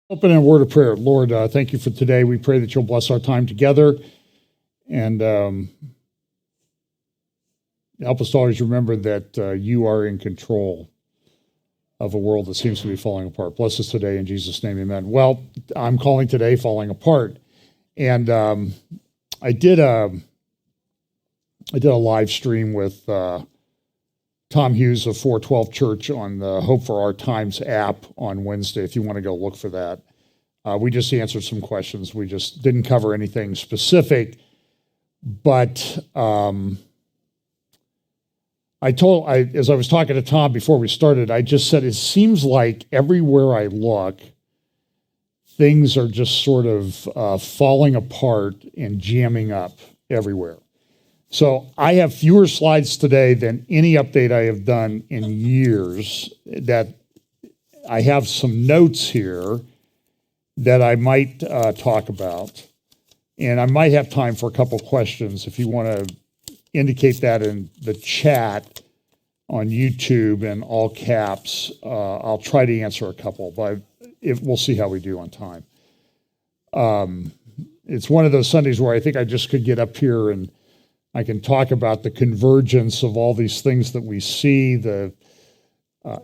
Open in a word of prayer. Lord, thank you for today. We pray that you'll bless our time together and help us to always remember that you are in control of a world that seems to be falling apart. Bless us today in Jesus' name, amen. Well, I'm calling today Falling Apart. And I did a live stream with Tom Hughes of 412 Church on the Hope for Our Times app on Wednesday, if you want to go look for that. We just answered some questions. We just didn't cover anything specific, but as I was talking to Tom before we started, I just said, it seems like everywhere I look, things are just sort of falling apart and jamming up everywhere. So I have fewer slides today than any update I have done in years. That I have some notes here that I might talk about, and I might have time for a couple questions. If you want to indicate that in the chat on YouTube in all caps, I'll try to answer a couple, but we'll see how we do on time. It's one of those Sundays where I think I just could get up here and I can talk about the convergence of all these things that we see, the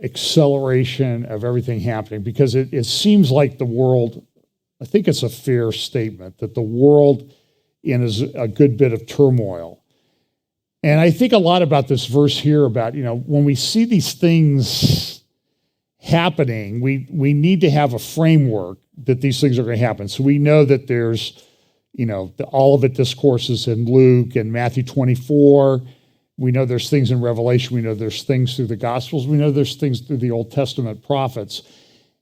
acceleration of everything happening, because it seems like the world, I think it's a fair statement, that the world is a good bit of turmoil. And I think a lot about this verse here about, when we see these things happening, we need to have a framework that these things are going to happen. So we know that there's the Olivet discourses in Luke and Matthew 24. We know there's things in Revelation. We know there's things through the Gospels. We know there's things through the Old Testament prophets.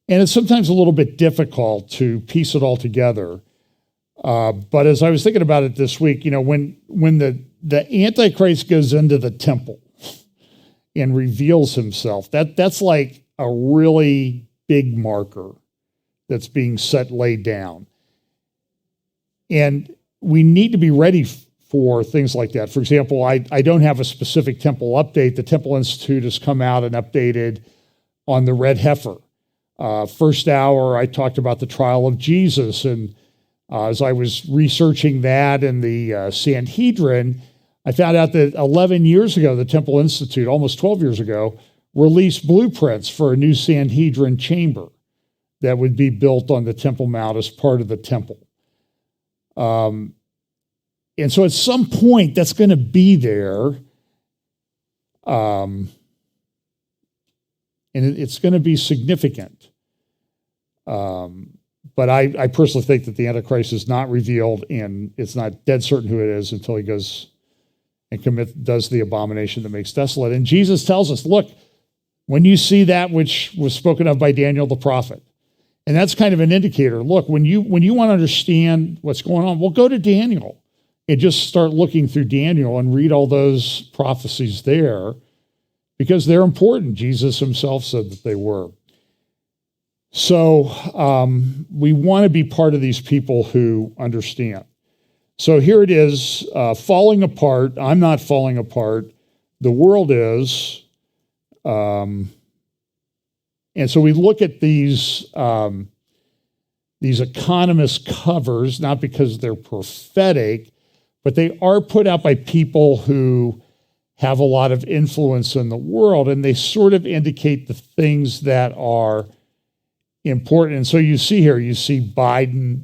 And it's sometimes a little bit difficult to piece it all together. But as I was thinking about it this week, when the Antichrist goes into the temple and reveals himself, that's like a really big marker that's being laid down. And we need to be ready for things like that. For example, I don't have a specific temple update. The Temple Institute has come out and updated on the red heifer. First hour, I talked about the trial of Jesus. And as I was researching that in the Sanhedrin, I found out that 11 years ago, the Temple Institute, almost 12 years ago, released blueprints for a new Sanhedrin chamber that would be built on the Temple Mount as part of the temple. And so at some point that's going to be there. And it's going to be significant. But I personally think that the Antichrist is not revealed, and it's not dead certain who it is until he goes and does the abomination that makes desolate. And Jesus tells us, look, when you see that which was spoken of by Daniel the prophet, and that's kind of an indicator. Look, when you want to understand what's going on, well, go to Daniel and just start looking through Daniel and read all those prophecies there, because they're important. Jesus himself said that they were. So we want to be part of these people who understand. So here it is, falling apart. I'm not falling apart. The world is. And so we look at these economist covers, not because they're prophetic, but they are put out by people who have a lot of influence in the world, and they sort of indicate the things that are important. And so you see Biden,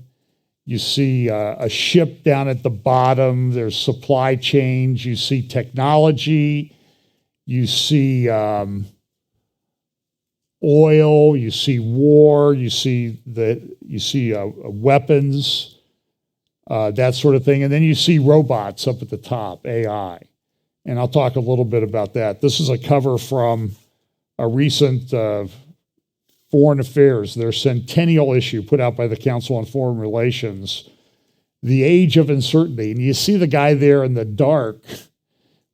you see a ship down at the bottom, there's supply chains, you see technology, you see oil, you see war, you see weapons, that sort of thing. And then you see robots up at the top, AI. And I'll talk a little bit about that. This is a cover from a recent Foreign Affairs, their centennial issue put out by the Council on Foreign Relations, The Age of Uncertainty. And you see the guy there in the dark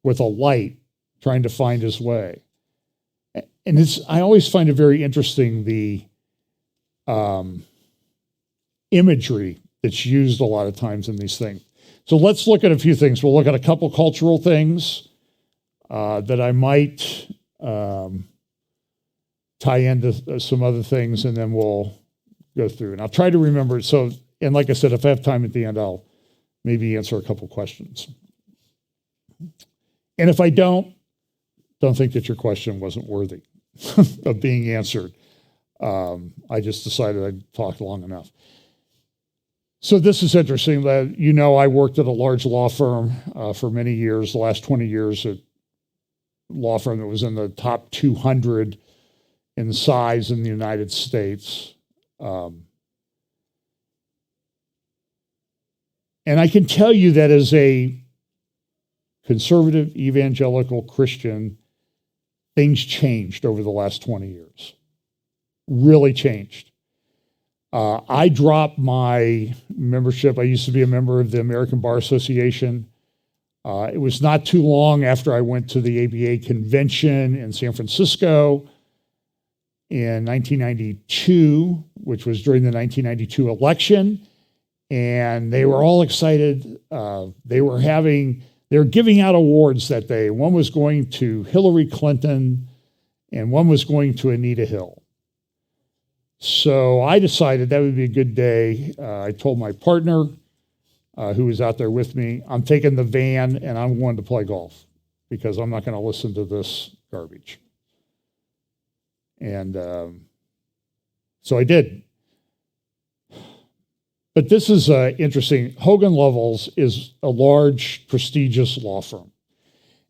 with a light trying to find his way. And I always find it very interesting, the imagery that's used a lot of times in these things. So let's look at a few things. We'll look at a couple cultural things that I might tie into some other things, and then we'll go through. And I'll try to remember. So, and like I said, if I have time at the end, I'll maybe answer a couple questions. And if I don't think that your question wasn't worthy of being answered. I just decided I'd talked long enough. So this is interesting. I worked at a large law firm for many years, the last 20 years, a law firm that was in the top 200 in size in the United States. And I can tell you that as a conservative, evangelical Christian, things changed over the last 20 years. Really changed. I dropped my membership. I used to be a member of the American Bar Association. It was not too long after I went to the ABA convention in San Francisco in 1992, which was during the 1992 election. And they were all excited. They were giving out awards that day. One was going to Hillary Clinton and one was going to Anita Hill. So I decided that would be a good day. I told my partner, who was out there with me, I'm taking the van and I'm going to play golf because I'm not going to listen to this garbage. And so I did. But this is interesting. Hogan Lovells is a large, prestigious law firm.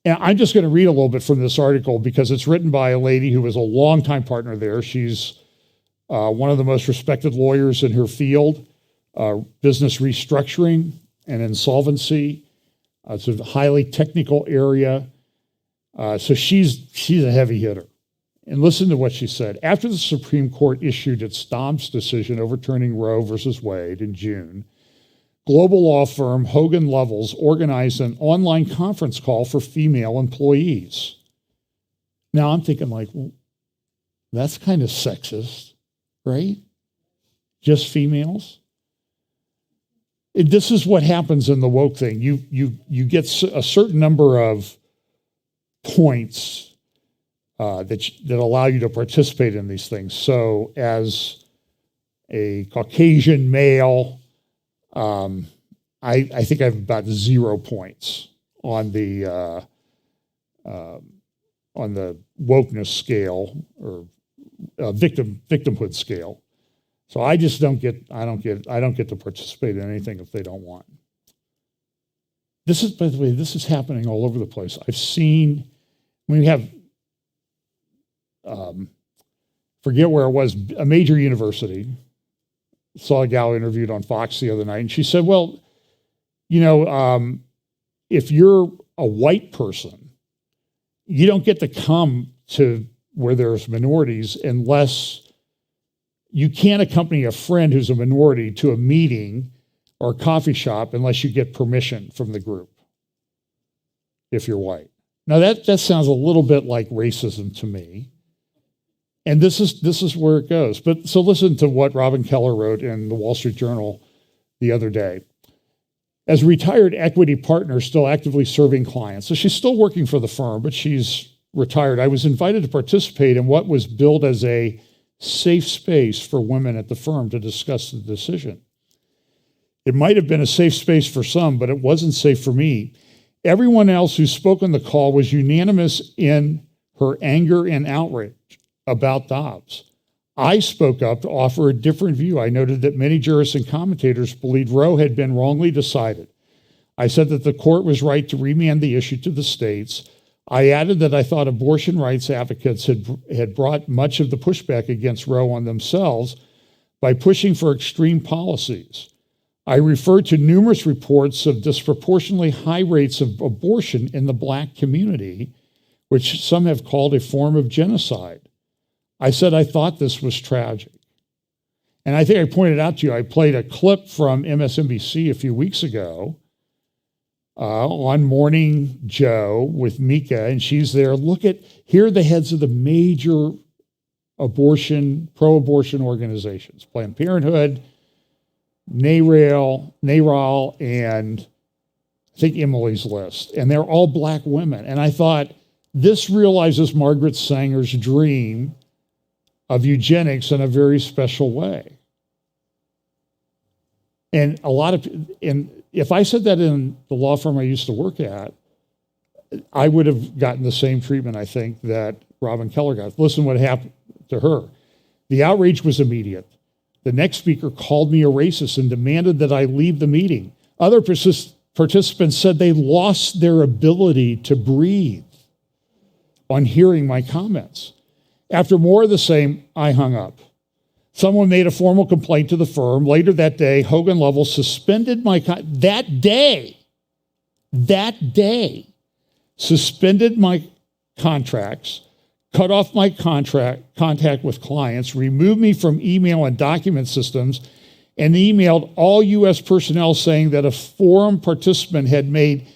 And I'm just going to read a little bit from this article because it's written by a lady who was a longtime partner there. She's one of the most respected lawyers in her field, business restructuring and insolvency. It's a highly technical area. So she's a heavy hitter. And listen to what she said. After the Supreme Court issued its Dobbs decision overturning Roe versus Wade in June, global law firm Hogan Lovells organized an online conference call for female employees. Now I'm thinking well, that's kind of sexist, right? Just females? This is what happens in the woke thing. You get a certain number of points that allow you to participate in these things. So as a Caucasian male, I think I have about 0 points on the wokeness scale or victimhood scale. So I just don't get to participate in anything if they don't want. This is, by the way, this is happening all over the place. I've seen, we have, forget where it was, a major university. Saw a gal interviewed on Fox the other night, and she said, well, if you're a white person, you don't get to come to where there's minorities unless you can't accompany a friend who's a minority to a meeting or a coffee shop unless you get permission from the group if you're white. Now that sounds a little bit like racism to me. And this is where it goes. But so listen to what Robin Keller wrote in the Wall Street Journal the other day. As a retired equity partner still actively serving clients, so she's still working for the firm, but she's retired. I was invited to participate in what was billed as a safe space for women at the firm to discuss the decision. It might have been a safe space for some, but it wasn't safe for me. Everyone else who spoke on the call was unanimous in her anger and outrage about Dobbs. I spoke up to offer a different view. I noted that many jurists and commentators believed Roe had been wrongly decided. I said that the court was right to remand the issue to the states. I added that I thought abortion rights advocates had brought much of the pushback against Roe on themselves by pushing for extreme policies. I referred to numerous reports of disproportionately high rates of abortion in the Black community, which some have called a form of genocide. I said I thought this was tragic. And I think I pointed out to you, I played a clip from MSNBC a few weeks ago on Morning Joe with Mika, and she's there. Here are the heads of the major pro-abortion organizations, Planned Parenthood, NARAL, and I think Emily's List. And they're all Black women. And I thought, this realizes Margaret Sanger's dream of eugenics in a very special way. And if I said that in the law firm I used to work at, I would have gotten the same treatment, I think, that Robin Keller got. Listen what happened to her. The outrage was immediate. The next speaker called me a racist and demanded that I leave the meeting. Other participants said they lost their ability to breathe on hearing my comments. After more of the same, I hung up. Someone made a formal complaint to the firm. Later that day, Hogan Lovells suspended my suspended my contracts, cut off my contact with clients, removed me from email and document systems, and emailed all U.S. personnel saying that a forum participant had made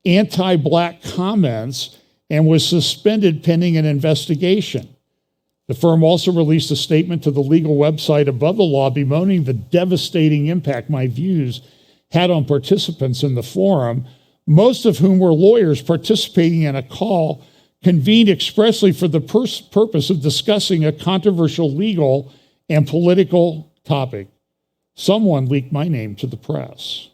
anti-black comments and was suspended pending an investigation. The firm also released a statement to the legal website above the law bemoaning the devastating impact my views had on participants in the forum, most of whom were lawyers participating in a call convened expressly for the purpose of discussing a controversial legal and political topic. Someone leaked my name to the press.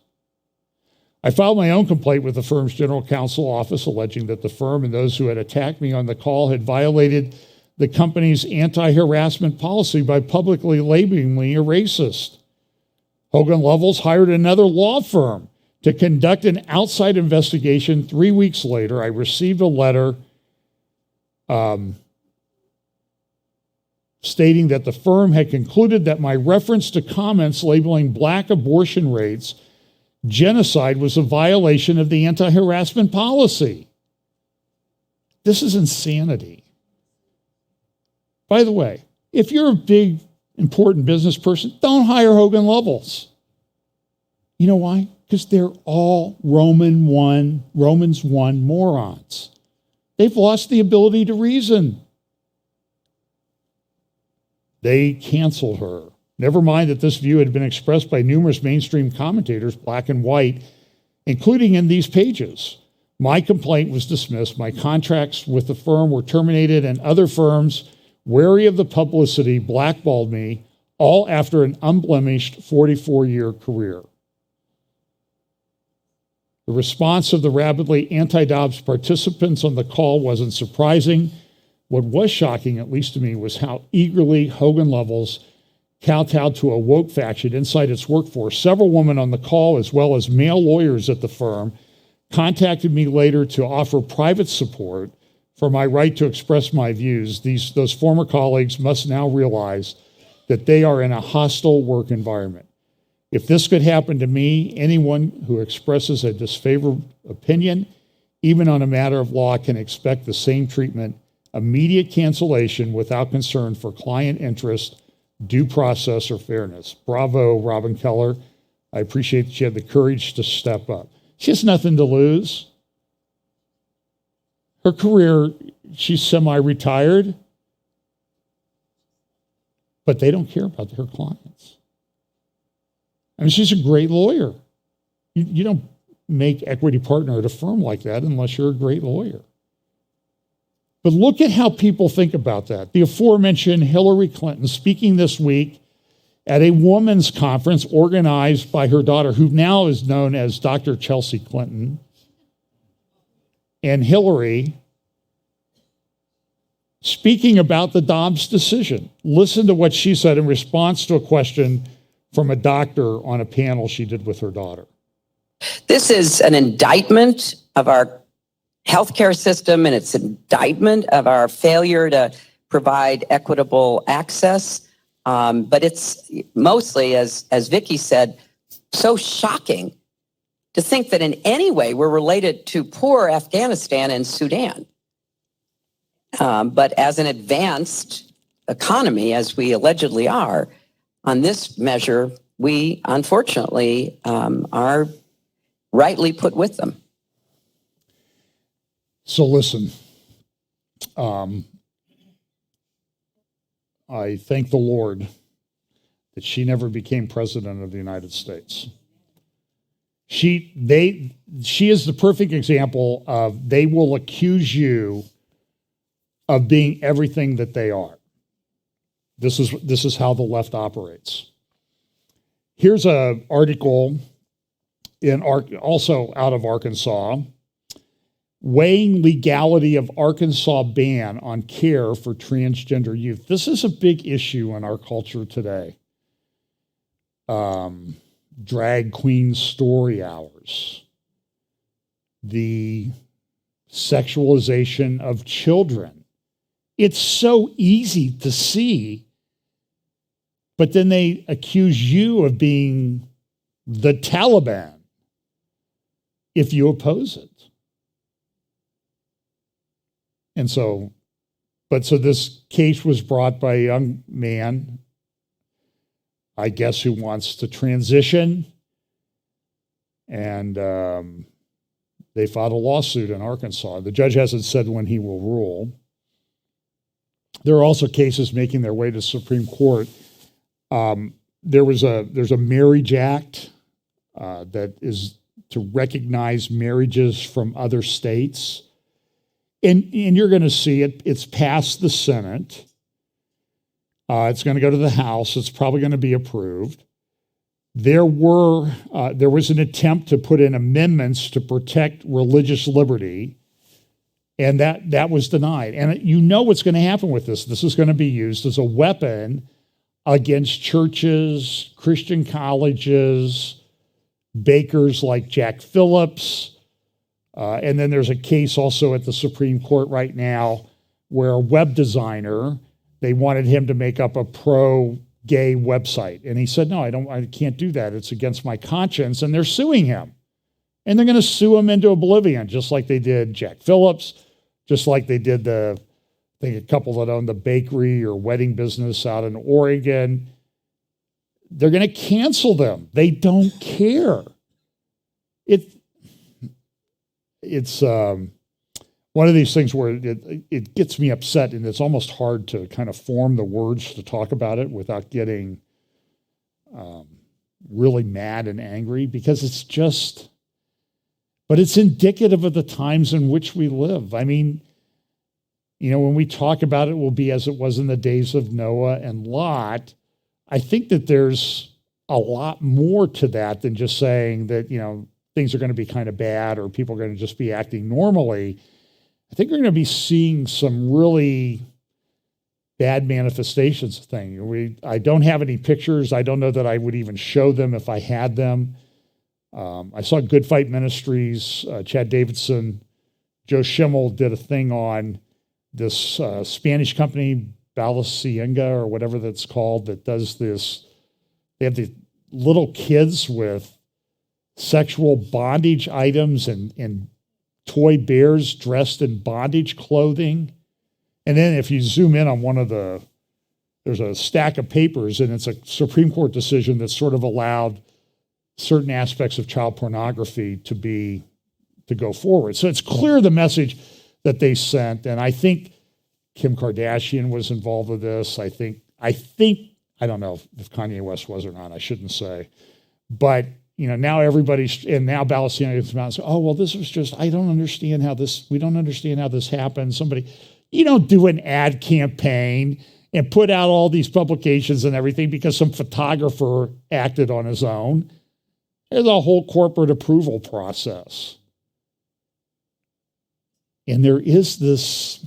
I filed my own complaint with the firm's general counsel office, alleging that the firm and those who had attacked me on the call had violated the company's anti-harassment policy by publicly labeling me a racist. Hogan Lovells hired another law firm to conduct an outside investigation. 3 weeks later, I received a letter stating that the firm had concluded that my reference to comments labeling black abortion rates genocide was a violation of the anti-harassment policy. This is insanity. By the way, if you're a big, important business person, don't hire Hogan Lovells. You know why? Because they're all Romans 1 morons. They've lost the ability to reason. They canceled her. Never mind that this view had been expressed by numerous mainstream commentators, black and white, including in these pages. My complaint was dismissed. My contracts with the firm were terminated, and other firms, wary of the publicity, blackballed me, all after an unblemished 44-year career. The response of the rabidly anti-Dobbs participants on the call wasn't surprising. What was shocking, at least to me, was how eagerly Hogan Lovells kowtowed to a woke faction inside its workforce. Several women on the call, as well as male lawyers at the firm, contacted me later to offer private support for my right to express my views. Those former colleagues must now realize that they are in a hostile work environment. If this could happen to me, anyone who expresses a disfavored opinion, even on a matter of law, can expect the same treatment, immediate cancellation without concern for client interest, due process, or fairness. Bravo, Robin Keller. I appreciate that she had the courage to step up. She has nothing to lose. Her career, she's semi-retired, but they don't care about her clients. I mean, she's a great lawyer. You don't make equity partner at a firm like that unless you're a great lawyer. But look at how people think about that. The aforementioned Hillary Clinton speaking this week at a women's conference organized by her daughter, who now is known as Dr. Chelsea Clinton. And Hillary speaking about the Dobbs decision. Listen to what she said in response to a question from a doctor on a panel she did with her daughter. This is an indictment of our healthcare system, and it's an indictment of our failure to provide equitable access. But it's mostly, as Vicki said, so shocking to think that in any way we're related to poor Afghanistan and Sudan. But as an advanced economy, as we allegedly are, on this measure, we unfortunately are rightly put with them. So listen, I thank the Lord that she never became president of the United States. She is the perfect example of they will accuse you of being everything that they are. This is how the left operates. Here's an article also out of Arkansas, weighing legality of Arkansas ban on care for transgender youth. This is a big issue in our culture today. Drag queen story hours, the sexualization of children. It's so easy to see, but then they accuse you of being the Taliban if you oppose it. And so this case was brought by a young man, I guess, who wants to transition. And they filed a lawsuit in Arkansas. The judge hasn't said when he will rule. There are also cases making their way to Supreme Court. There's a Marriage Act that is to recognize marriages from other states. And you're going to see it. It's passed the Senate. It's going to go to the House. It's probably going to be approved. There was an attempt to put in amendments to protect religious liberty, and that was denied. And you know what's going to happen with this. This is going to be used as a weapon against churches, Christian colleges, bakers like Jack Phillips. And then there's a case also at the Supreme Court right now where a web designer, they wanted him to make up a pro-gay website. And he said, no, I can't do that. It's against my conscience. And they're suing him. And they're going to sue him into oblivion, just like they did Jack Phillips, just like they did I think a couple that owned the bakery or wedding business out in Oregon. They're going to cancel them. They don't care. It's one of these things where it gets me upset, and it's almost hard to kind of form the words to talk about it without getting really mad and angry, because but it's indicative of the times in which we live. I mean, when we talk about it will be as it was in the days of Noah and Lot. I think that there's a lot more to that than just saying that, things are going to be kind of bad or people are going to just be acting normally. I think we're going to be seeing some really bad manifestations of things. I don't have any pictures. I don't know that I would even show them if I had them. I saw Good Fight Ministries, Chad Davidson, Joe Schimmel did a thing on this Spanish company, Balenciaga or whatever that's called, that does this. They have the little kids with sexual bondage items and toy bears dressed in bondage clothing. And then if you zoom in on there's a stack of papers, and it's a Supreme Court decision that sort of allowed certain aspects of child pornography to go forward. So it's clear the message that they sent. And I think Kim Kardashian was involved with this. I don't know if Kanye West was or not, I shouldn't say. But now now Balenciaga comes out and says, oh, well, this was just, we don't understand how this happened. You don't do an ad campaign and put out all these publications and everything because some photographer acted on his own. There's a whole corporate approval process. And there is this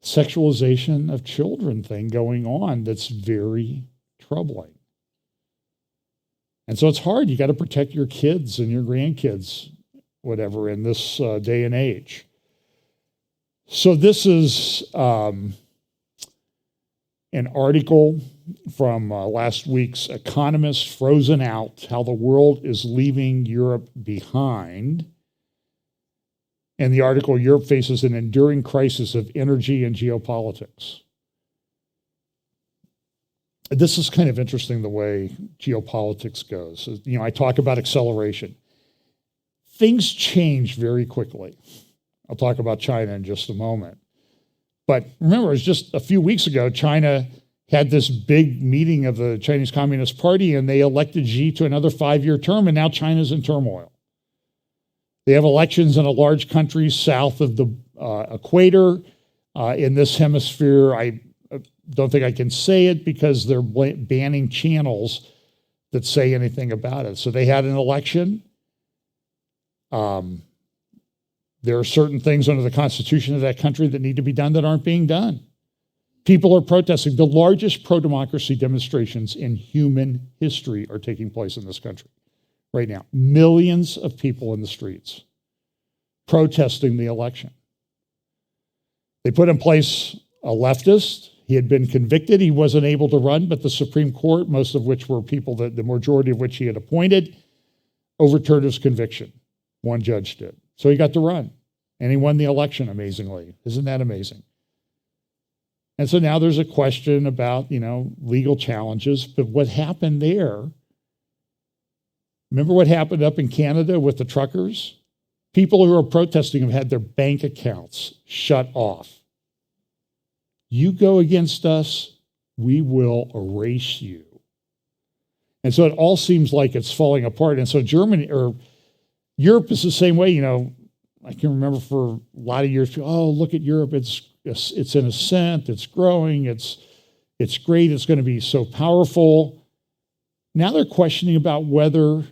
sexualization of children thing going on that's very troubling. And so it's hard. You got to protect your kids and your grandkids, whatever, in this day and age. So this is an article from last week's Economist, Frozen Out, How the World is Leaving Europe Behind. And the article, Europe Faces an Enduring Crisis of Energy and Geopolitics. This is kind of interesting the way geopolitics goes. I talk about acceleration. Things change very quickly. I'll talk about China in just a moment. But remember, it was just a few weeks ago, China had this big meeting of the Chinese Communist Party, and they elected Xi to another 5-year term, and now China's in turmoil. They have elections in a large country south of the equator. In this hemisphere, don't think I can say it because they're banning channels that say anything about it. So they had an election. There are certain things under the Constitution of that country that need to be done that aren't being done. People are protesting. The largest pro-democracy demonstrations in human history are taking place in this country right now. Millions of people in the streets protesting the election. They put in place a leftist. He had been convicted. He wasn't able to run, but the Supreme Court, most of which were people that the majority of which he had appointed, overturned his conviction. One judge did. So he got to run, and he won the election, amazingly. Isn't that amazing? And so now there's a question about, legal challenges, but what happened there, remember what happened up in Canada with the truckers? People who are protesting have had their bank accounts shut off. You go against us, we will erase you. And so it all seems like it's falling apart. And so Germany or Europe is the same way. I can remember for a lot of years, look at Europe. It's in ascent. It's growing. It's great. It's going to be so powerful. Now they're questioning about whether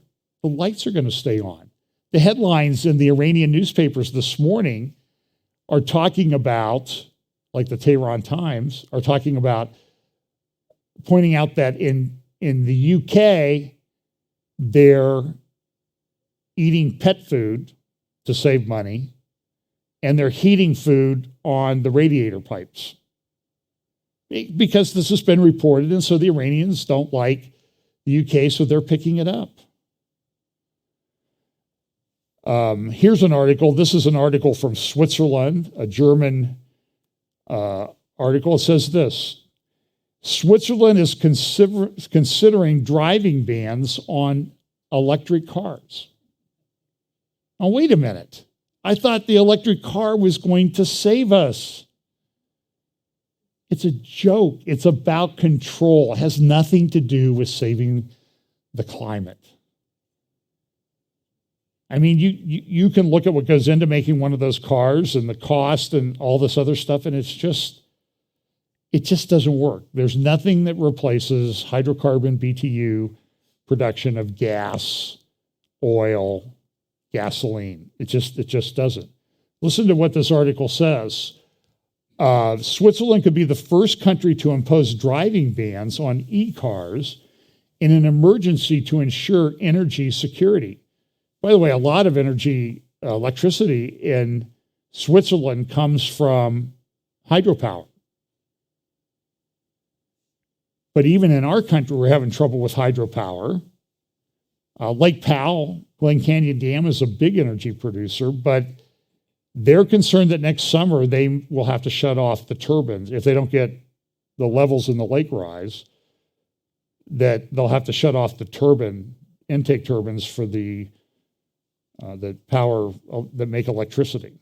the lights are going to stay on. The headlines in the Iranian newspapers this morning are talking about, like the Tehran Times, are talking about pointing out that in the UK, they're eating pet food to save money, and they're heating food on the radiator pipes. Because this has been reported, and so the Iranians don't like the UK, so they're picking it up. Here's an article. This is an article from Switzerland, a German article. It says this: Switzerland is considering driving bans on electric cars. Now, wait a minute. I thought the electric car was going to save us. It's a joke. It's about control. It has nothing to do with saving the climate. I mean, you can look at what goes into making one of those cars and the cost and all this other stuff, and it just doesn't work. There's nothing that replaces hydrocarbon BTU production of gas, oil, gasoline. It just doesn't. Listen to what this article says. Switzerland could be the first country to impose driving bans on e-cars in an emergency to ensure energy security. By the way, a lot of electricity in Switzerland comes from hydropower. But even in our country, we're having trouble with hydropower. Lake Powell, Glen Canyon Dam is a big energy producer, but they're concerned that next summer they will have to shut off the turbines. If they don't get the levels in the lake rise, that they'll have to shut off the intake turbines for the power that make electricity.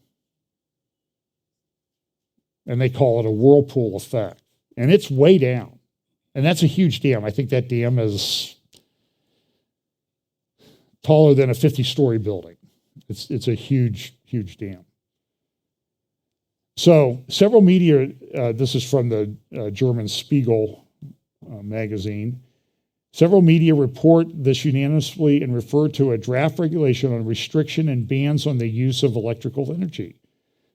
And they call it a whirlpool effect. And it's way down. And that's a huge dam. I think that dam is taller than a 50-story building. It's a huge, huge dam. So several media, this is from the German Spiegel magazine, several media report this unanimously and refer to a draft regulation on restriction and bans on the use of electrical energy.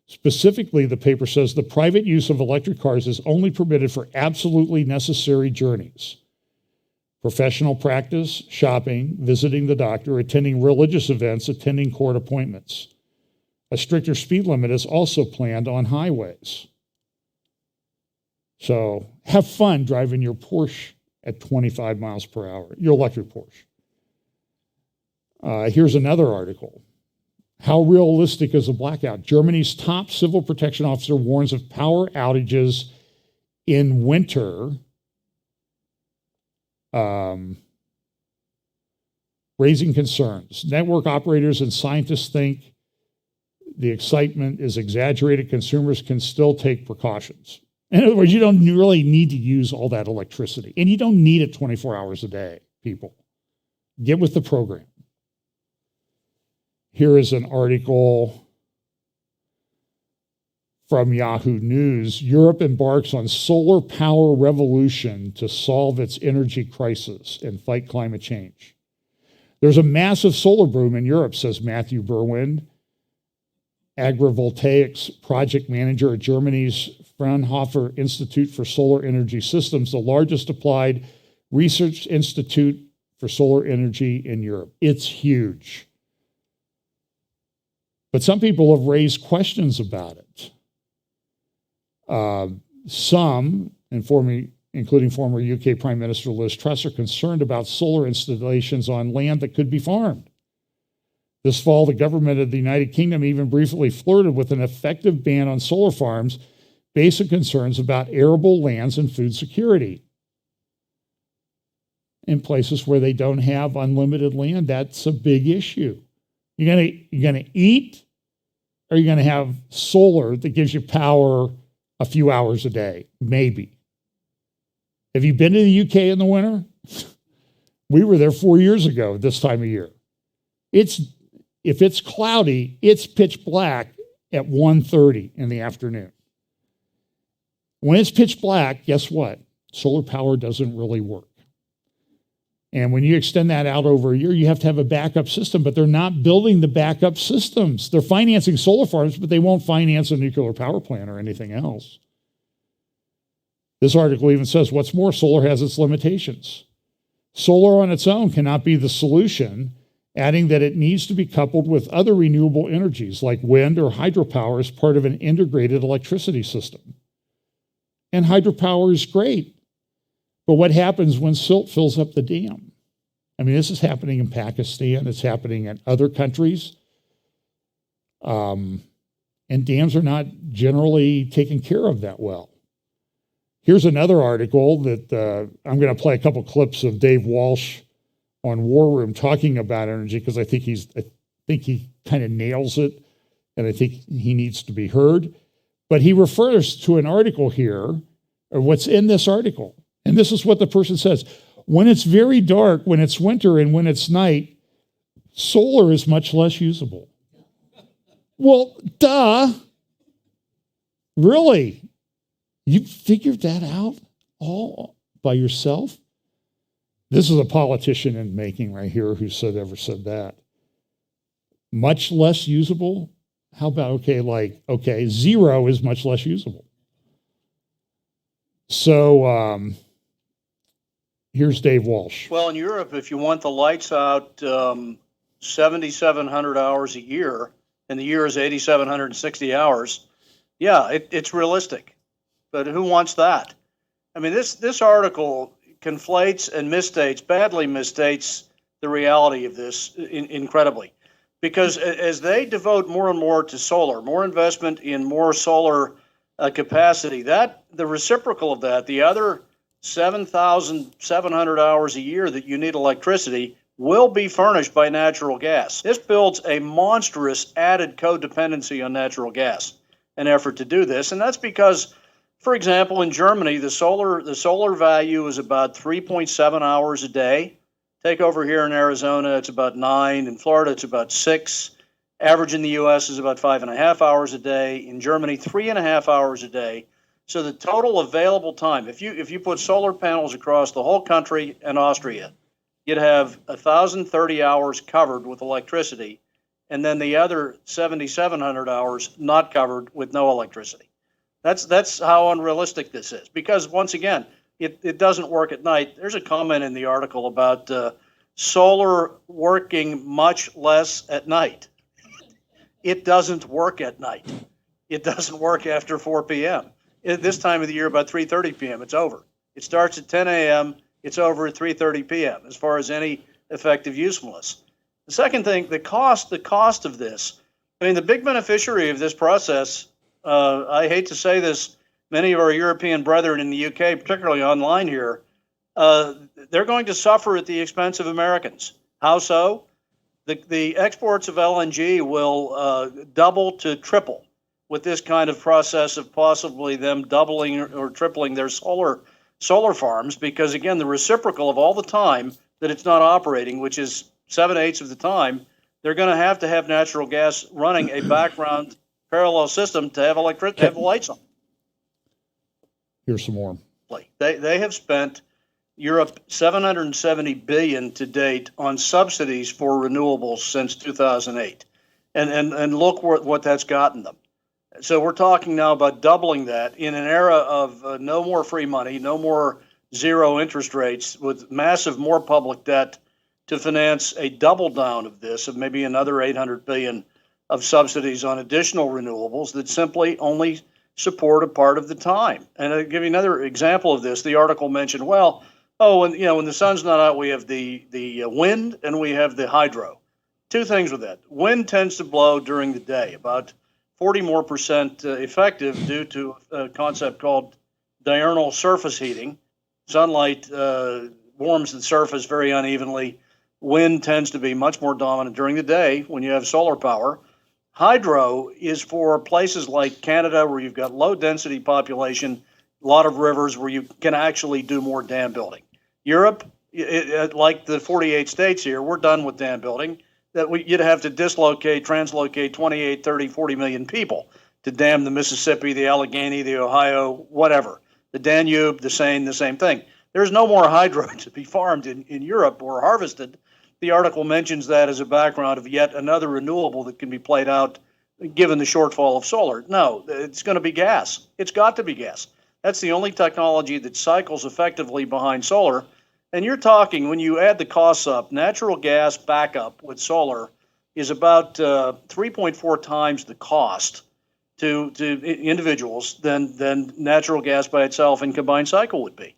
Specifically, the paper says the private use of electric cars is only permitted for absolutely necessary journeys. Professional practice, shopping, visiting the doctor, attending religious events, attending court appointments. A stricter speed limit is also planned on highways. So have fun driving your Porsche at 25 miles per hour, your electric Porsche. Here's another article. How realistic is a blackout? Germany's top civil protection officer warns of power outages in winter, raising concerns. Network operators and scientists think the excitement is exaggerated. Consumers can still take precautions. In other words, you don't really need to use all that electricity, and you don't need it 24 hours a day, people. Get with the program. Here is an article from Yahoo News, Europe embarks on solar power revolution to solve its energy crisis and fight climate change. There's a massive solar boom in Europe, says Matthew Berwin, agrivoltaics project manager at Germany's Fraunhofer Institute for Solar Energy Systems, the largest applied research institute for solar energy in Europe. It's huge. But some people have raised questions about it. Some, including former UK Prime Minister Liz Truss, are concerned about solar installations on land that could be farmed. This fall, the government of the United Kingdom even briefly flirted with an effective ban on solar farms based on concerns about arable lands and food security. In places where they don't have unlimited land, that's a big issue. You're gonna eat, or you're gonna have solar that gives you power a few hours a day, maybe. Have you been to the UK in the winter? We were there 4 years ago this time of year. If it's cloudy, it's pitch black at 1:30 in the afternoon. When it's pitch black, guess what? Solar power doesn't really work. And when you extend that out over a year, you have to have a backup system, but they're not building the backup systems. They're financing solar farms, but they won't finance a nuclear power plant or anything else. This article even says, what's more, solar has its limitations. Solar on its own cannot be the solution, adding that it needs to be coupled with other renewable energies like wind or hydropower as part of an integrated electricity system. And hydropower is great. But what happens when silt fills up the dam? I mean, this is happening in Pakistan. It's happening in other countries. And dams are not generally taken care of that well. Here's another article that I'm going to play a couple clips of Dave Walsh on War Room talking about energy because I think he kind of nails it, and I think he needs to be heard. But he refers to an article here, or what's in this article. And this is what the person says. When it's very dark, when it's winter, and when it's night, solar is much less usable. Well, duh. Really? You figured that out all by yourself? This is a politician in making right here who ever said that. Much less usable? How about, zero is much less usable. So here's Dave Walsh. Well, in Europe, if you want the lights out 7,700 hours a year, and the year is 8,760 hours, yeah, it's realistic. But who wants that? I mean, this article conflates and badly misstates the reality of this incredibly. Because as they devote more and more to solar, more investment in more solar capacity, that the reciprocal of that, the other 7,700 hours a year that you need electricity, will be furnished by natural gas. This builds a monstrous added codependency on natural gas, an effort to do this. And that's because, for example, in Germany, the solar value is about 3.7 hours a day. Take over here in Arizona, it's about 9. In Florida, it's about 6. Average in the U.S. is about 5.5 hours a day. In Germany, 3.5 hours a day. So the total available time, if you put solar panels across the whole country and Austria, you'd have 1,030 hours covered with electricity, and then the other 7,700 hours not covered with no electricity. That's how unrealistic this is. Because once again, it doesn't work at night. There's a comment in the article about solar working much less at night. It doesn't work at night. It doesn't work after 4 p.m. At this time of the year, about 3:30 p.m., it's over. It starts at 10 a.m., it's over at 3:30 p.m. as far as any effective usefulness. The second thing, the cost of this. I mean, the big beneficiary of this process, I hate to say this, many of our European brethren in the UK, particularly online here, they're going to suffer at the expense of Americans. How so? The exports of LNG will double to triple with this kind of process of possibly them doubling or tripling their solar farms, because again, the reciprocal of all the time that it's not operating, which is 7/8 of the time, they're going to have natural gas running a background parallel system to have to have lights on. Here's some more. They have spent Europe 770 billion to date on subsidies for renewables since 2008, and look what that's gotten them. So we're talking now about doubling that in an era of no more free money, no more zero interest rates, with massive more public debt to finance a double down of this, of maybe another 800 billion of subsidies on additional renewables that simply only support a part of the time. And I'll give you another example of this. The article mentioned, well, when the sun's not out, we have the wind and we have the hydro. Two things with that. Wind tends to blow during the day, about 40% more effective due to a concept called diurnal surface heating. Sunlight warms the surface very unevenly. Wind tends to be much more dominant during the day when you have solar power. Hydro is for places like Canada, where you've got low density population, a lot of rivers where you can actually do more dam building. Europe, like the 48 states here, we're done with dam building. You'd have to translocate 28, 30, 40 million people to dam the Mississippi, the Allegheny, the Ohio, whatever. The Danube, the Seine, the same thing. There's no more hydro to be farmed in Europe or harvested. The article mentions that as a background of yet another renewable that can be played out given the shortfall of solar. No, it's going to be gas. It's got to be gas. That's the only technology that cycles effectively behind solar. And you're talking, when you add the costs up, natural gas backup with solar is about 3.4 times the cost to individuals than natural gas by itself in combined cycle would be.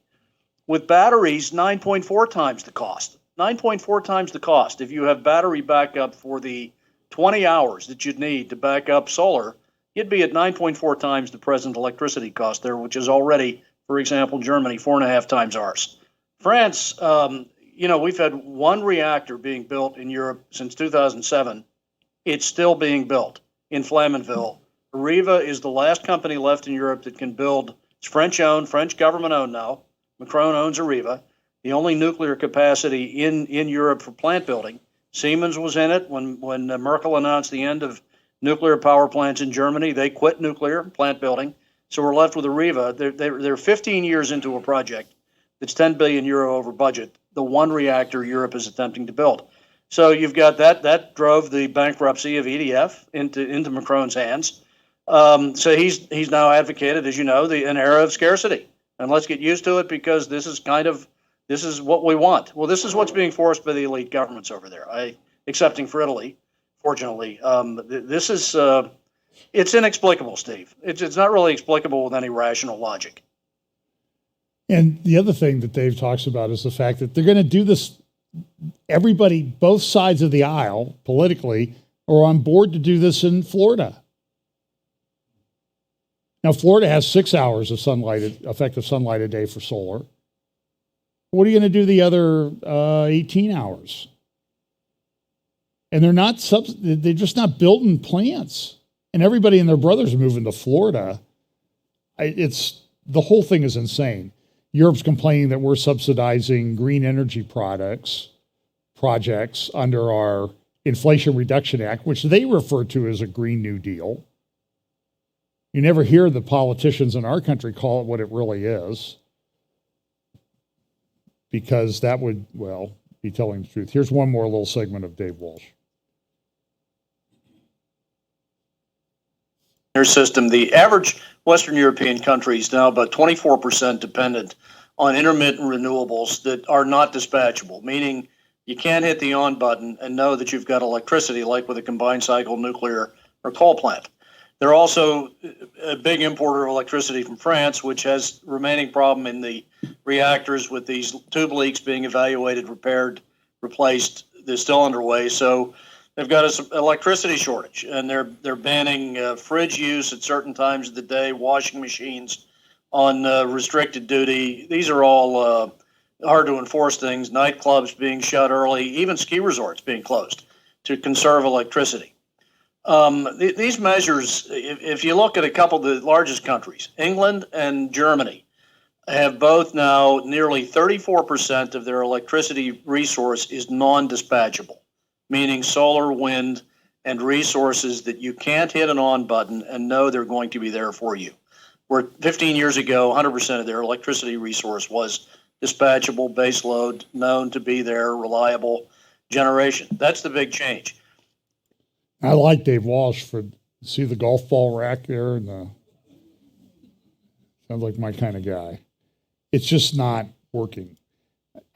With batteries, 9.4 times the cost. 9.4 times the cost. If you have battery backup for the 20 hours that you'd need to back up solar, you'd be at 9.4 times the present electricity cost there, which is already, for example, Germany, 4.5 times ours. France, we've had one reactor being built in Europe since 2007. It's still being built in Flamanville. Areva is the last company left in Europe that can build. It's French-owned, French government-owned now. Macron owns Areva, the only nuclear capacity in Europe for plant building. Siemens was in it when Merkel announced the end of nuclear power plants in Germany. They quit nuclear plant building. So we're left with Areva. They're 15 years into a project that's 10 billion euro over budget, the one reactor Europe is attempting to build. So you've got that drove the bankruptcy of EDF into Macron's hands. So he's now advocated, as you know, an era of scarcity. And let's get used to it, because this is what we want. Well, this is what's being forced by the elite governments over there. Excepting for Italy, fortunately. This is it's inexplicable, Steve. It's not really explicable with any rational logic. And the other thing that Dave talks about is the fact that they're going to do this. Everybody, both sides of the aisle politically, are on board to do this in Florida. Now, Florida has 6 hours of effective sunlight a day for solar. What are you going to do the other 18 hours? And they're just not building plants. And everybody and their brothers are moving to Florida. The whole thing is insane. Europe's complaining that we're subsidizing green energy projects under our Inflation Reduction Act, which they refer to as a Green New Deal. You never hear the politicians in our country call it what it really is, because that would, be telling the truth. Here's one more little segment of Dave Walsh. Their system, the average Western European country is now about 24% dependent on intermittent renewables that are not dispatchable, meaning you can't hit the on button and know that you've got electricity, like with a combined cycle nuclear or coal plant. They're also a big importer of electricity from France, which has remaining problem in the reactors with these tube leaks being evaluated, repaired, replaced. They're still underway. So they've got an electricity shortage, and they're banning fridge use at certain times of the day, washing machines on restricted duty. These are all hard to enforce things. Nightclubs being shut early, even ski resorts being closed to conserve electricity. These measures, if you look at a couple of the largest countries, England and Germany, have both now nearly 34% of their electricity resource is non-dispatchable, meaning solar, wind, and resources that you can't hit an on button and know they're going to be there for you. Where 15 years ago, 100% of their electricity resource was dispatchable, base load, known to be there, reliable generation. That's the big change. I like Dave Walsh for, see the golf ball rack there, and sounds like my kind of guy. It's just not working.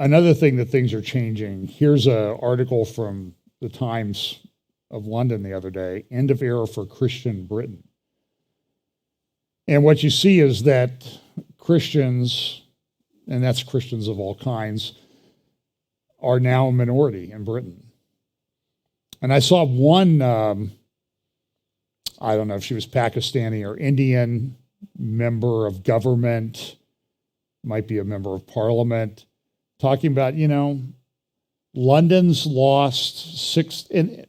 Another thing that things are changing, here's an article from the Times of London the other day, end of era for Christian Britain. And what you see is that Christians, and that's Christians of all kinds, are now a minority in Britain. And I saw one, I don't know if she was Pakistani or Indian, member of government, might be a member of parliament, talking about, London's lost six, and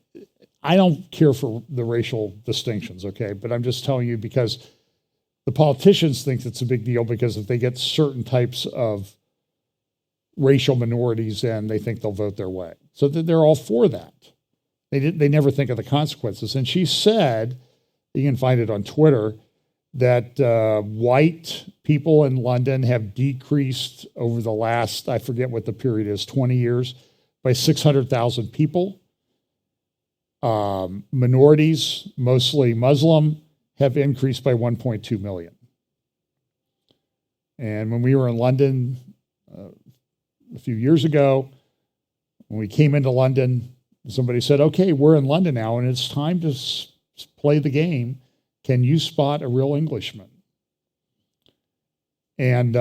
I don't care for the racial distinctions, okay? But I'm just telling you because the politicians think it's a big deal because if they get certain types of racial minorities in, they think they'll vote their way. So they're all for that. They never think of the consequences. And she said, you can find it on Twitter, that white people in London have decreased over the last, I forget what the period is, 20 years, by 600,000 people. Minorities, mostly Muslim, have increased by 1.2 million. And when we were in London a few years ago, when we came into London, somebody said, okay, we're in London now and it's time to play the game. Can you spot a real Englishman? And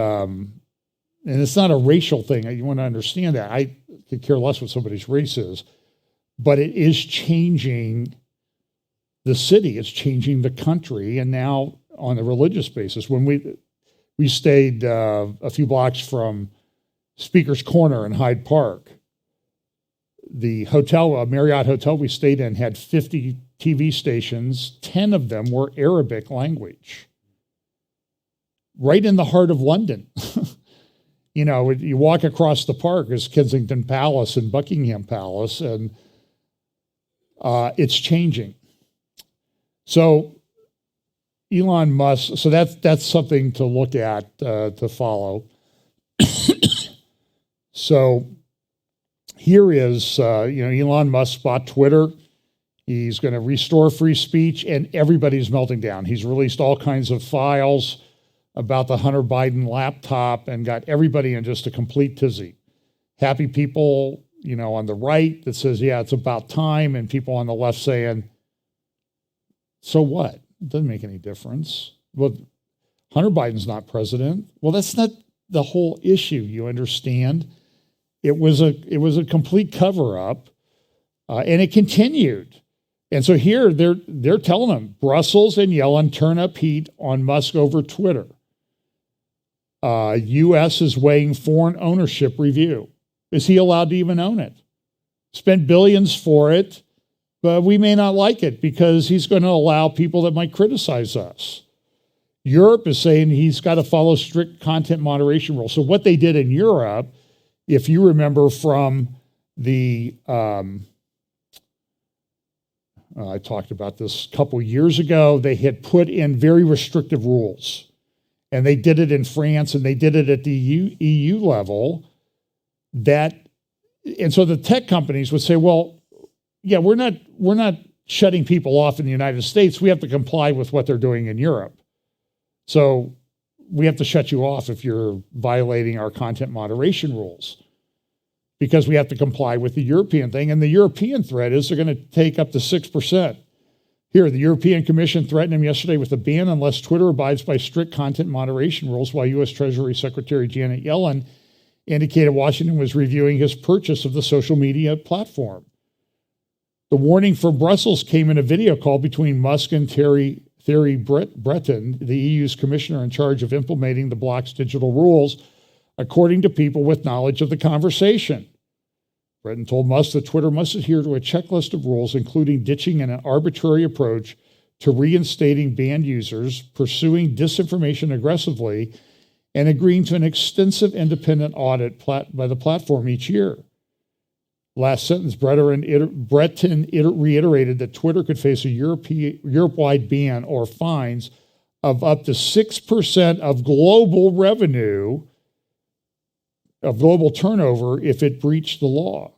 it's not a racial thing. You want to understand that. I could care less what somebody's race is, but it is changing the city. It's changing the country. And now on a religious basis, when we stayed a few blocks from Speaker's Corner in Hyde Park, the hotel, Marriott hotel we stayed in, had 50 TV stations. 10 of them were Arabic language. Right in the heart of London. You walk across the park is Kensington Palace and Buckingham Palace, and it's changing. So Elon Musk, so that's something to look at, to follow. So here is, Elon Musk bought Twitter. He's going to restore free speech, and everybody's melting down. He's released all kinds of files about the Hunter Biden laptop and got everybody in just a complete tizzy. Happy people, on the right that says, yeah, it's about time, and people on the left saying, so what? It doesn't make any difference. Well, Hunter Biden's not president. Well, that's not the whole issue, you understand? It was a complete cover-up, and it continued. And so here they're telling them, Brussels and Yellen turn up heat on Musk over Twitter. U.S. is weighing foreign ownership review. Is he allowed to even own it? Spend billions for it, but we may not like it because he's going to allow people that might criticize us. Europe is saying he's got to follow strict content moderation rules. So what they did in Europe, if you remember from the, I talked about this a couple years ago, they had put in very restrictive rules. And they did it in France, and they did it at the EU level. And so the tech companies would say, well, yeah, we're not shutting people off in the United States. We have to comply with what they're doing in Europe. So we have to shut you off if you're violating our content moderation rules, because we have to comply with the European thing. And the European threat is they're going to take up to 6%. Here, the European Commission threatened him yesterday with a ban unless Twitter abides by strict content moderation rules, while U.S. Treasury Secretary Janet Yellen indicated Washington was reviewing his purchase of the social media platform. The warning from Brussels came in a video call between Musk and Thierry Breton, the EU's commissioner in charge of implementing the bloc's digital rules, according to people with knowledge of the conversation. Breton told Musk that Twitter must adhere to a checklist of rules, including ditching an arbitrary approach to reinstating banned users, pursuing disinformation aggressively, and agreeing to an extensive independent audit by the platform each year. Last sentence, Breton reiterated that Twitter could face a Europe-wide ban or fines of up to 6% of global revenue, of global turnover, if it breached the law.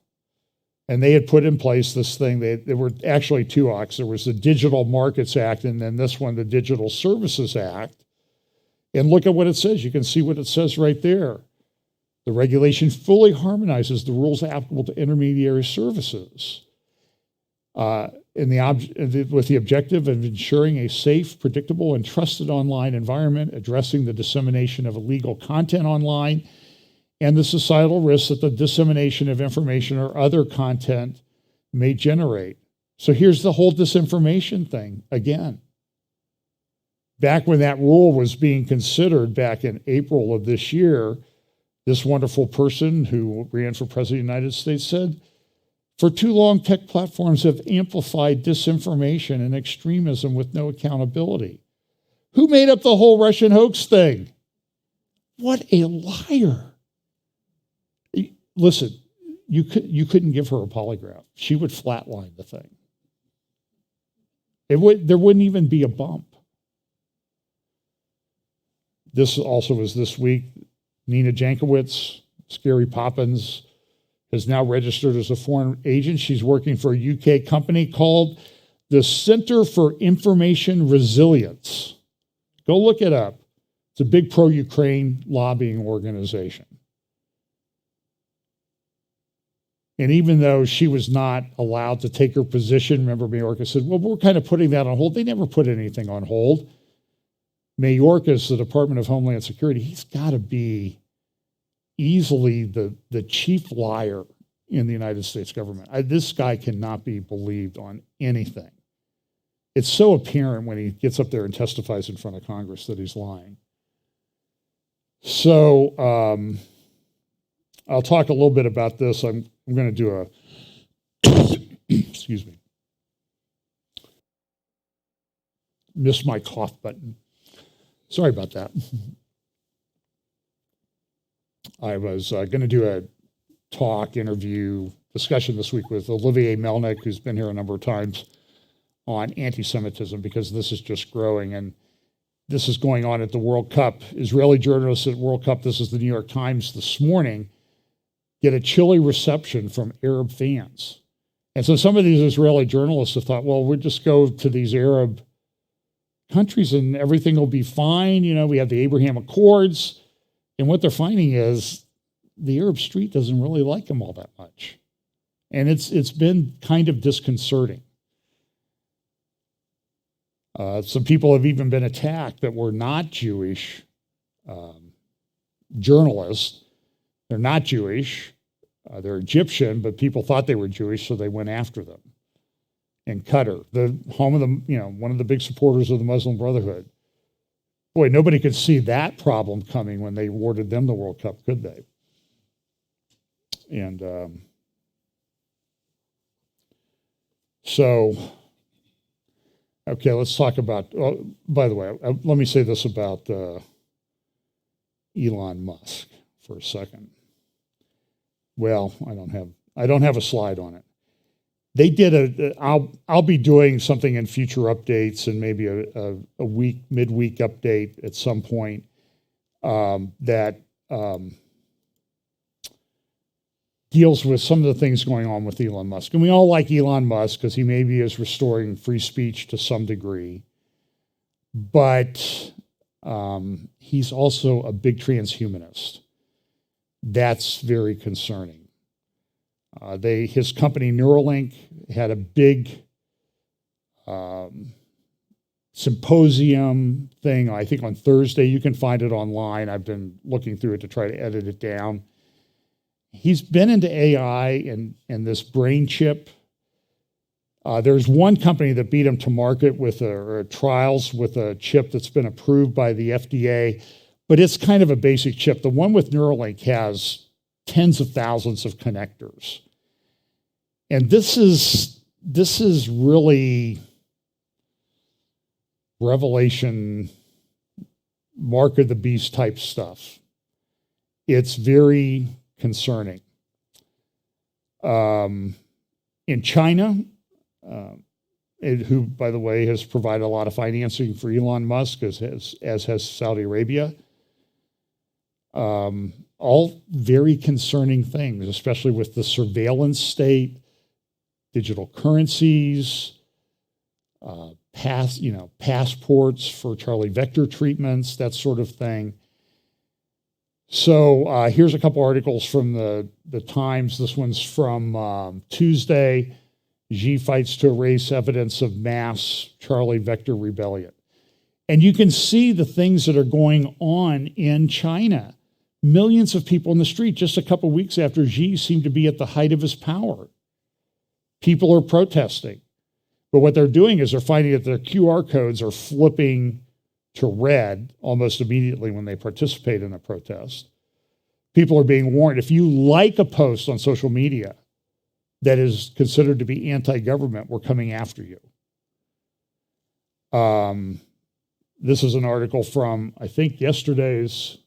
And they had put in place this thing. There were actually two acts. There was the Digital Markets Act, and then this one, the Digital Services Act. And look at what it says. You can see what it says right there. The regulation fully harmonizes the rules applicable to intermediary services with the objective of ensuring a safe, predictable, and trusted online environment, addressing the dissemination of illegal content online and the societal risks that the dissemination of information or other content may generate. So here's the whole disinformation thing again. Back when that rule was being considered back in April of this year, this wonderful person who ran for president of the United States said, for too long, tech platforms have amplified disinformation and extremism with no accountability. Who made up the whole Russian hoax thing? What a liar. Listen, you couldn't give her a polygraph. She would flatline the thing. There wouldn't even be a bump. This also was this week. Nina Jankowicz, Scary Poppins, has now registered as a foreign agent. She's working for a UK company called the Center for Information Resilience. Go look it up. It's a big pro-Ukraine lobbying organization. And even though she was not allowed to take her position, remember Mayorkas said, well, we're kind of putting that on hold. They never put anything on hold. Mayorkas, the Department of Homeland Security, he's got to be easily the chief liar in the United States government. This guy cannot be believed on anything. It's so apparent when he gets up there and testifies in front of Congress that he's lying. So I'll talk a little bit about this. I'm going to do excuse me, missed my cough button. Sorry about that. I was going to do a interview, discussion this week with Olivier Melnick, who's been here a number of times, on anti-Semitism, because this is just growing, and this is going on at the World Cup. Israeli journalists at World Cup, this is the New York Times this morning, get a chilly reception from Arab fans. And so some of these Israeli journalists have thought, well, we'll just go to these Arab countries and everything will be fine. You know, we have the Abraham Accords. And what they're finding is the Arab street doesn't really like them all that much. And it's been kind of disconcerting. Some people have even been attacked that were not Jewish journalists. They're not Jewish. They're Egyptian, but people thought they were Jewish, so they went after them. And Qatar, the home of the, one of the big supporters of the Muslim Brotherhood. Boy, nobody could see that problem coming when they awarded them the World Cup, could they? And okay, let's talk about, by the way, let me say this about Elon Musk for a second. Well, I don't have a slide on it. They did I'll be doing something in future updates and maybe a midweek update at some point that deals with some of the things going on with Elon Musk. And we all like Elon Musk because he maybe is restoring free speech to some degree. But he's also a big transhumanist. That's very concerning. His company Neuralink had a big symposium thing, I think on Thursday. You can find it online. I've been looking through it to try to edit it down. He's been into AI and this brain chip. There's one company that beat him to market with trials with a chip that's been approved by the FDA, but it's kind of a basic chip. The one with Neuralink has tens of thousands of connectors. And this is really Revelation, mark of the beast type stuff. It's very concerning. In China, who, by the way, has provided a lot of financing for Elon Musk, as has Saudi Arabia. All very concerning things, especially with the surveillance state, digital currencies, passports for Charlie Vector treatments, that sort of thing. So here's a couple articles from the Times. This one's from Tuesday. Xi fights to erase evidence of mass Charlie Vector rebellion. And you can see the things that are going on in China. Millions of people in the street just a couple of weeks after Xi seemed to be at the height of his power. People are protesting. But what they're doing is they're finding that their QR codes are flipping to red almost immediately when they participate in a protest. People are being warned, if you like a post on social media that is considered to be anti-government, we're coming after you. This is an article from, I think, this is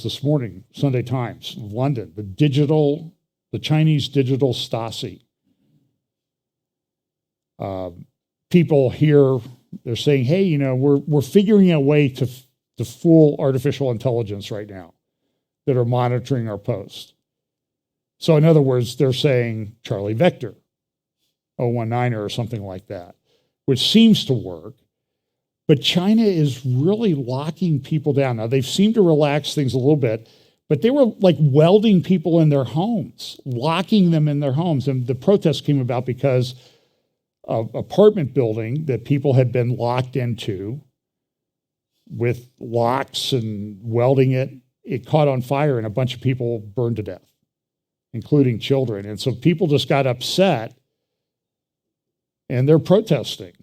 this morning, Sunday Times, London, the Chinese digital Stasi. People here, they're saying, hey, we're figuring a way to fool artificial intelligence right now that are monitoring our posts. So in other words, they're saying Charlie Vector, 019er or something like that, which seems to work. But China is really locking people down. Now, they've seemed to relax things a little bit, but they were like welding people in their homes, locking them in their homes. And the protest came about because of apartment building that people had been locked into with locks and welding it. It caught on fire and a bunch of people burned to death, including children. And so people just got upset and they're protesting.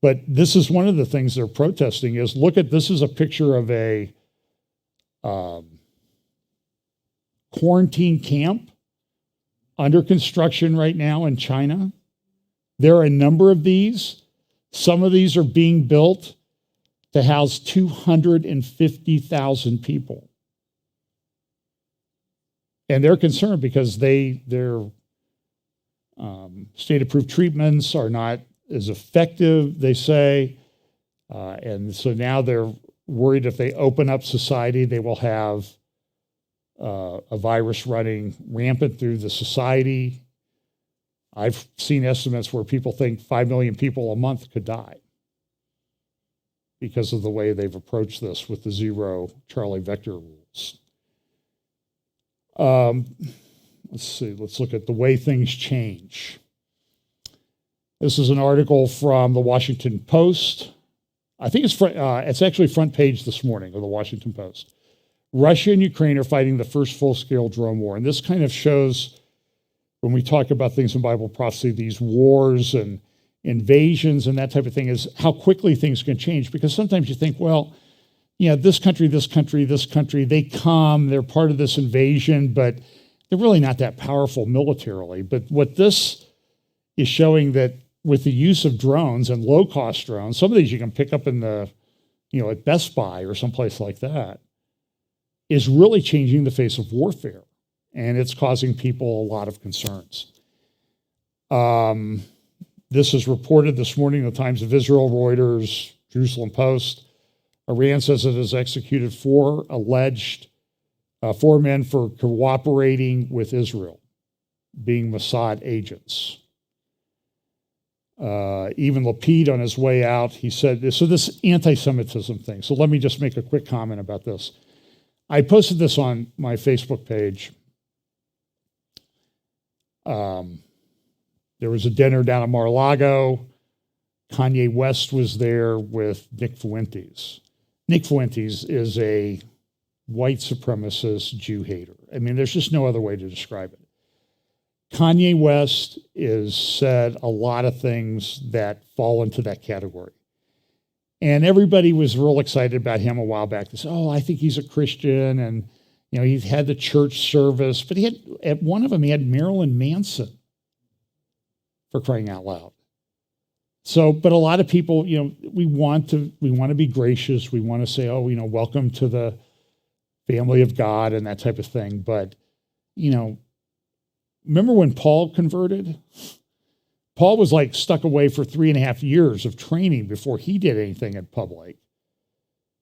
But this is one of the things they're protesting is, this is a picture of a quarantine camp under construction right now in China. There are a number of these. Some of these are being built to house 250,000 people. And they're concerned because their state-approved treatments are not as effective, they say. And so now they're worried if they open up society, they will have a virus running rampant through the society. I've seen estimates where people think 5 million people a month could die because of the way they've approached this with the zero Charlie Vector rules. Let's see, let's look at the way things change. This is an article from the Washington Post. I think it's actually front page this morning of the Washington Post. Russia and Ukraine are fighting the first full-scale drone war. And this kind of shows, when we talk about things in Bible prophecy, these wars and invasions and that type of thing, is how quickly things can change. Because sometimes you think, well, this country, they come, they're part of this invasion, but they're really not that powerful militarily. But what this is showing, that with the use of drones and low-cost drones, some of these you can pick up in at Best Buy or someplace like that, is really changing the face of warfare. And it's causing people a lot of concerns. This is reported this morning in the Times of Israel, Reuters, Jerusalem Post. Iran says it has executed four men for cooperating with Israel, being Mossad agents. Even Lapid, on his way out, he said, so this anti-Semitism thing. So let me just make a quick comment about this. I posted this on my Facebook page. There was a dinner down at Mar-a-Lago. Kanye West was there with Nick Fuentes. Nick Fuentes is a white supremacist Jew hater. I mean, there's just no other way to describe it. Kanye West has said a lot of things that fall into that category. And everybody was real excited about him a while back. They said, I think he's a Christian. And, he's had the church service. But at one of them, he had Marilyn Manson, for crying out loud. So, but a lot of people, we want to be gracious. We want to say, welcome to the family of God and that type of thing. But, remember when Paul converted? Paul was like stuck away for 3.5 years of training before he did anything in public.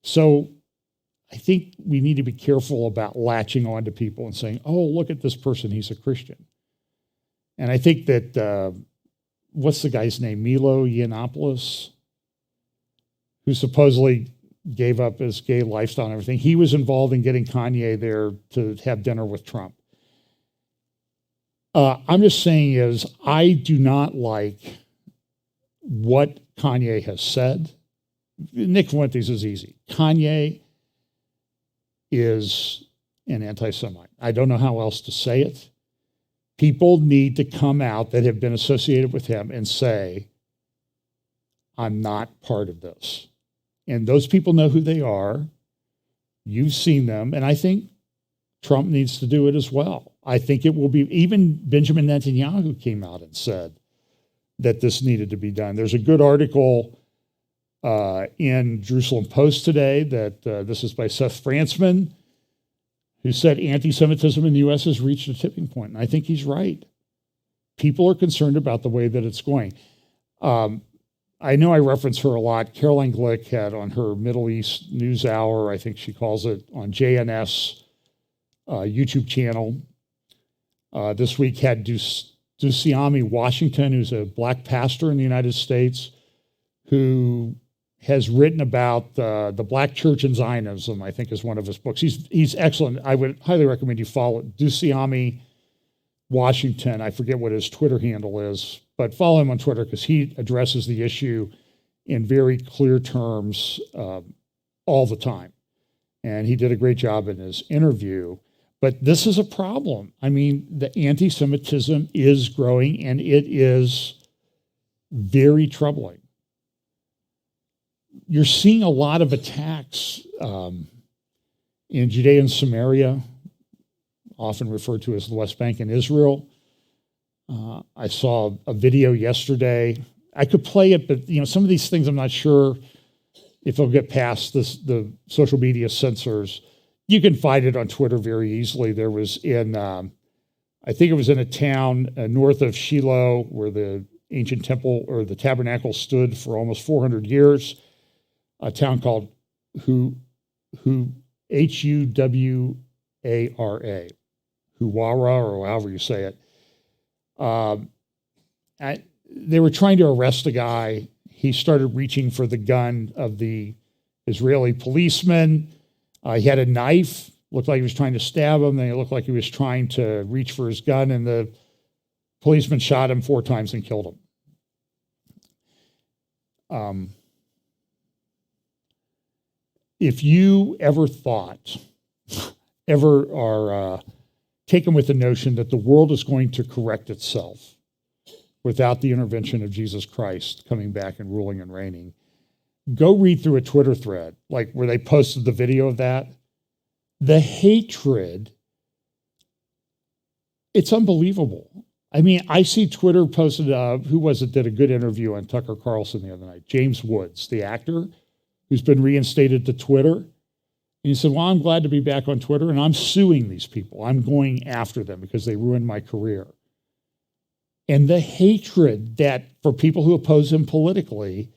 So I think we need to be careful about latching on to people and saying, oh, look at this person, he's a Christian. And I think that, what's the guy's name? Milo Yiannopoulos, who supposedly gave up his gay lifestyle and everything. He was involved in getting Kanye there to have dinner with Trump. I'm just saying is I do not like what Kanye has said. Nick Fuentes is easy. Kanye is an anti-Semite. I don't know how else to say it. People need to come out that have been associated with him and say, I'm not part of this. And those people know who they are. You've seen them. And I think Trump needs to do it as well. I think it will be, even Benjamin Netanyahu came out and said that this needed to be done. There's a good article in Jerusalem Post today that this is by Seth Frantzman, who said anti-Semitism in the U.S. has reached a tipping point. And I think he's right. People are concerned about the way that it's going. I know I reference her a lot. Caroline Glick had on her Middle East News Hour, I think she calls it, on JNS YouTube channel. This week had Dusiami Washington, who's a black pastor in the United States, who has written about the black church and Zionism, I think is one of his books. He's excellent. I would highly recommend you follow it. Dusiami Washington, I forget what his Twitter handle is, but follow him on Twitter because he addresses the issue in very clear terms all the time. And he did a great job in his interview. But this is a problem. I mean, the anti-Semitism is growing, and it is very troubling. You're seeing a lot of attacks in Judea and Samaria, often referred to as the West Bank and Israel. I saw a video yesterday. I could play it, but some of these things I'm not sure if it'll get past the social media censors. You can find it on Twitter very easily. There was in, I think it was in a town north of Shiloh where the ancient temple or the tabernacle stood for almost 400 years, a town called Huwara, Huwara, or however you say it. They were trying to arrest a guy. He started reaching for the gun of the Israeli policeman. He had a knife, looked like he was trying to stab him. Then it looked like he was trying to reach for his gun, and the policeman shot him 4 times and killed him. If you ever are taken with the notion that the world is going to correct itself without the intervention of Jesus Christ coming back and ruling and reigning, go read through a Twitter thread, like where they posted the video of that. The hatred, it's unbelievable. I mean, I see Twitter posted, who was it did a good interview on Tucker Carlson the other night? James Woods, the actor who's been reinstated to Twitter. And he said, well, I'm glad to be back on Twitter, and I'm suing these people. I'm going after them because they ruined my career. And the hatred that for people who oppose him politically,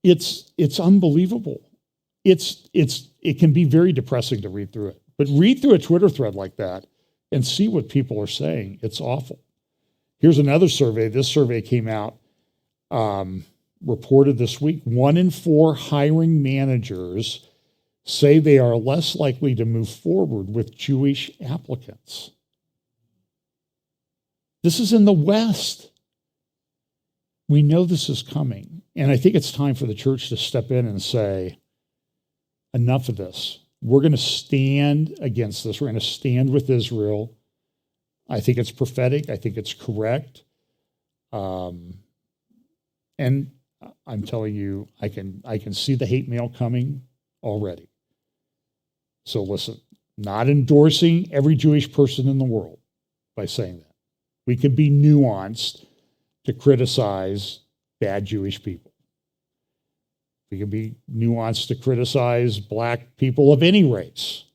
it's unbelievable. It can be very depressing to read through it. But read through a Twitter thread like that and see what people are saying. It's awful. Here's another survey. This survey came out, reported this week. 1 in 4 hiring managers say they are less likely to move forward with Jewish applicants. This is in the West. We know this is coming. And I think it's time for the church to step in and say, enough of this. We're going to stand against this. We're going to stand with Israel. I think it's prophetic. I think it's correct. And I'm telling you, I can see the hate mail coming already. So listen, not endorsing every Jewish person in the world by saying that. We can be nuanced to criticize bad Jewish people. We can be nuanced to criticize black people of any race.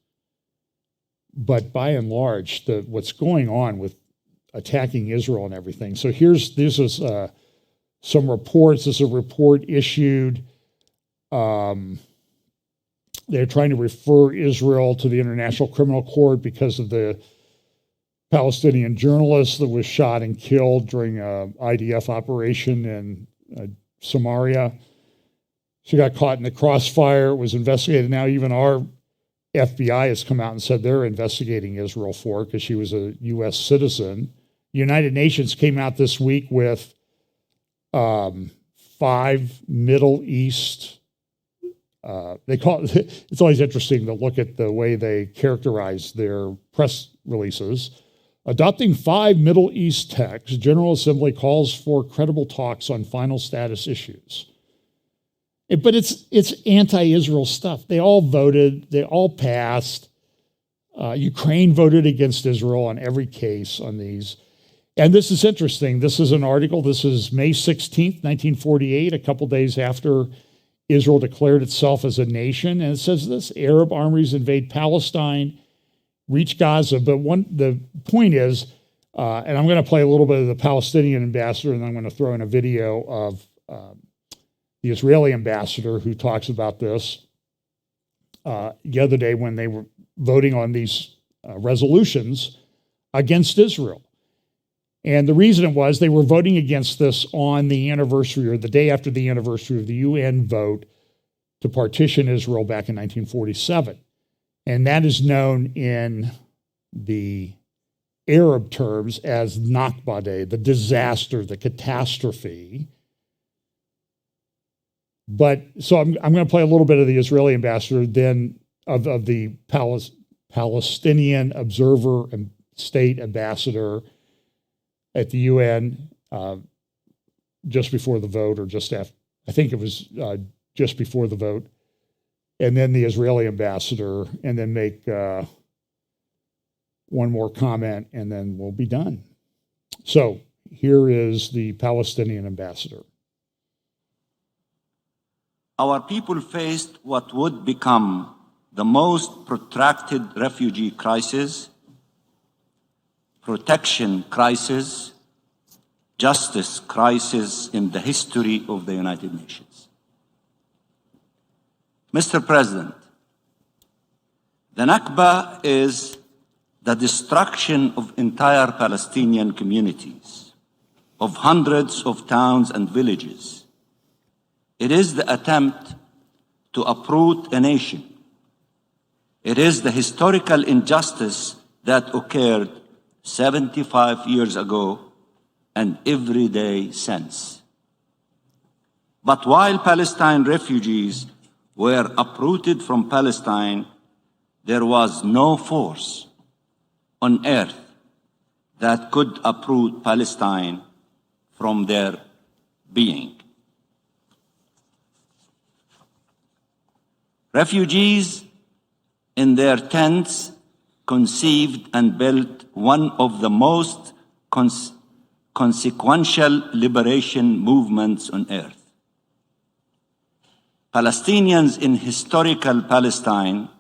But by and large, what's going on with attacking Israel and everything. So this is some reports. This is a report issued. They're trying to refer Israel to the International Criminal Court because of the Palestinian journalist that was shot and killed during a IDF operation in Samaria. She got caught in the crossfire, was investigated. Now even our FBI has come out and said they're investigating Israel for it because she was a U.S. citizen. The United Nations came out this week with 5 Middle East. They call it, it's always interesting to look at the way they characterize their press releases. Adopting 5 Middle East texts, General Assembly calls for credible talks on final status issues. But it's anti-Israel stuff. They all voted. They all passed. Ukraine voted against Israel on every case on these. And this is interesting. This is an article. This is May 16th, 1948, a couple days after Israel declared itself as a nation. And it says this: Arab armies invade Palestine, reach Gaza. But the point is, and I'm going to play a little bit of the Palestinian ambassador, and I'm going to throw in a video of the Israeli ambassador who talks about this the other day when they were voting on these resolutions against Israel. And the reason it was they were voting against this on the anniversary or the day after the anniversary of the UN vote to partition Israel back in 1947. And that is known in the Arab terms as Nakba Day, the disaster, the catastrophe. But so I'm going to play a little bit of the Israeli ambassador, then of the Palestinian observer and state ambassador at the UN just before the vote, or just after. I think it was just before the vote, and then the Israeli ambassador, and then make one more comment, and then we'll be done. So here is the Palestinian ambassador. Our people faced what would become the most protracted refugee crisis, protection crisis, justice crisis in the history of the United Nations. Mr. President, the Nakba is the destruction of entire Palestinian communities, of hundreds of towns and villages. It is the attempt to uproot a nation. It is the historical injustice that occurred 75 years ago and every day since. But while Palestine refugees were uprooted from Palestine, there was no force on earth that could uproot Palestine from their being. Refugees in their tents conceived and built one of the most consequential liberation movements on earth. Palestinians in historical Palestine,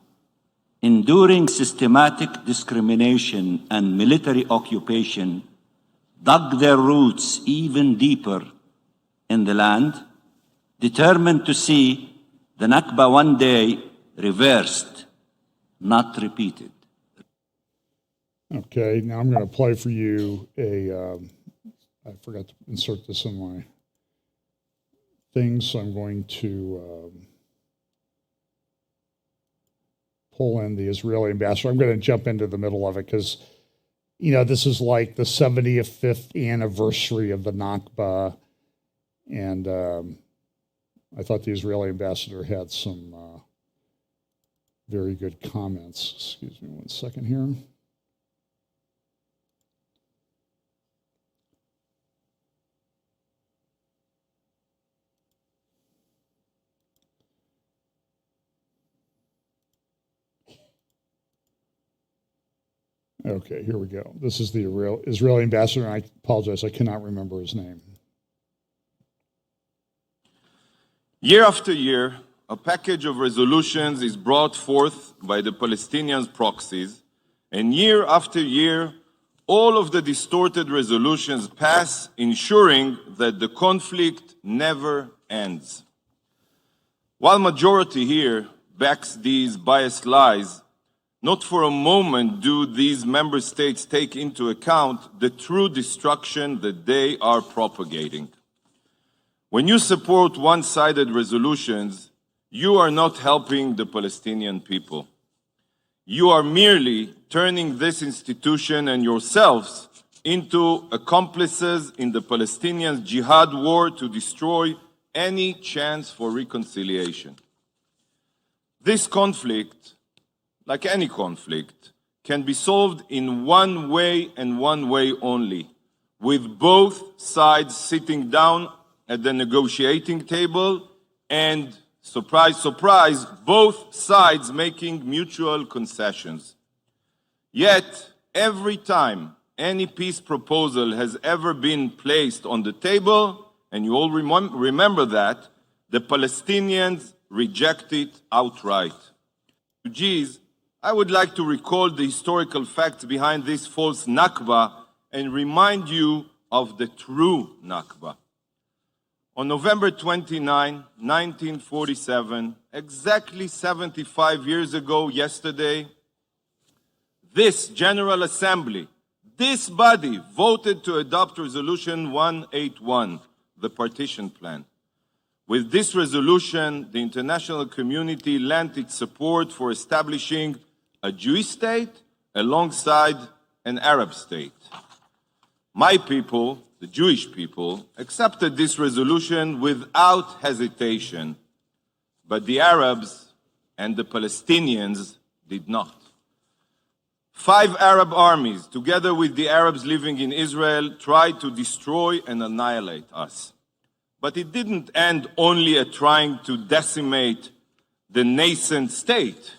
enduring systematic discrimination and military occupation, dug their roots even deeper in the land, determined to see the Nakba one day reversed, not repeated. Okay, now I'm going to play for you I forgot to insert this in my thing, so I'm going to pull in the Israeli ambassador. I'm going to jump into the middle of it because, this is like the 75th anniversary of the Nakba, and I thought the Israeli ambassador had some very good comments. Excuse me one second here. Okay, here we go. This is the Israeli ambassador, and I apologize, I cannot remember his name. Year after year, a package of resolutions is brought forth by the Palestinians' proxies, and year after year, all of the distorted resolutions pass, ensuring that the conflict never ends. While majority here backs these biased lies, not for a moment do these member states take into account the true destruction that they are propagating. When you support one-sided resolutions, you are not helping the Palestinian people. You are merely turning this institution and yourselves into accomplices in the Palestinian jihad war to destroy any chance for reconciliation. This conflict, like any conflict, can be solved in one way and one way only, with both sides sitting down at the negotiating table and, surprise, surprise, both sides making mutual concessions. Yet, every time any peace proposal has ever been placed on the table, and you all remember that, the Palestinians reject it outright. Refugees, I would like to recall the historical facts behind this false Nakba and remind you of the true Nakba. On November 29, 1947, exactly 75 years ago yesterday, this General Assembly, this body, voted to adopt Resolution 181, the partition plan. With this resolution, the international community lent its support for establishing a Jewish state alongside an Arab state. My people, the Jewish people, accepted this resolution without hesitation, but the Arabs and the Palestinians did not. 5 Arab armies, together with the Arabs living in Israel, tried to destroy and annihilate us. But it didn't end only at trying to decimate the nascent state.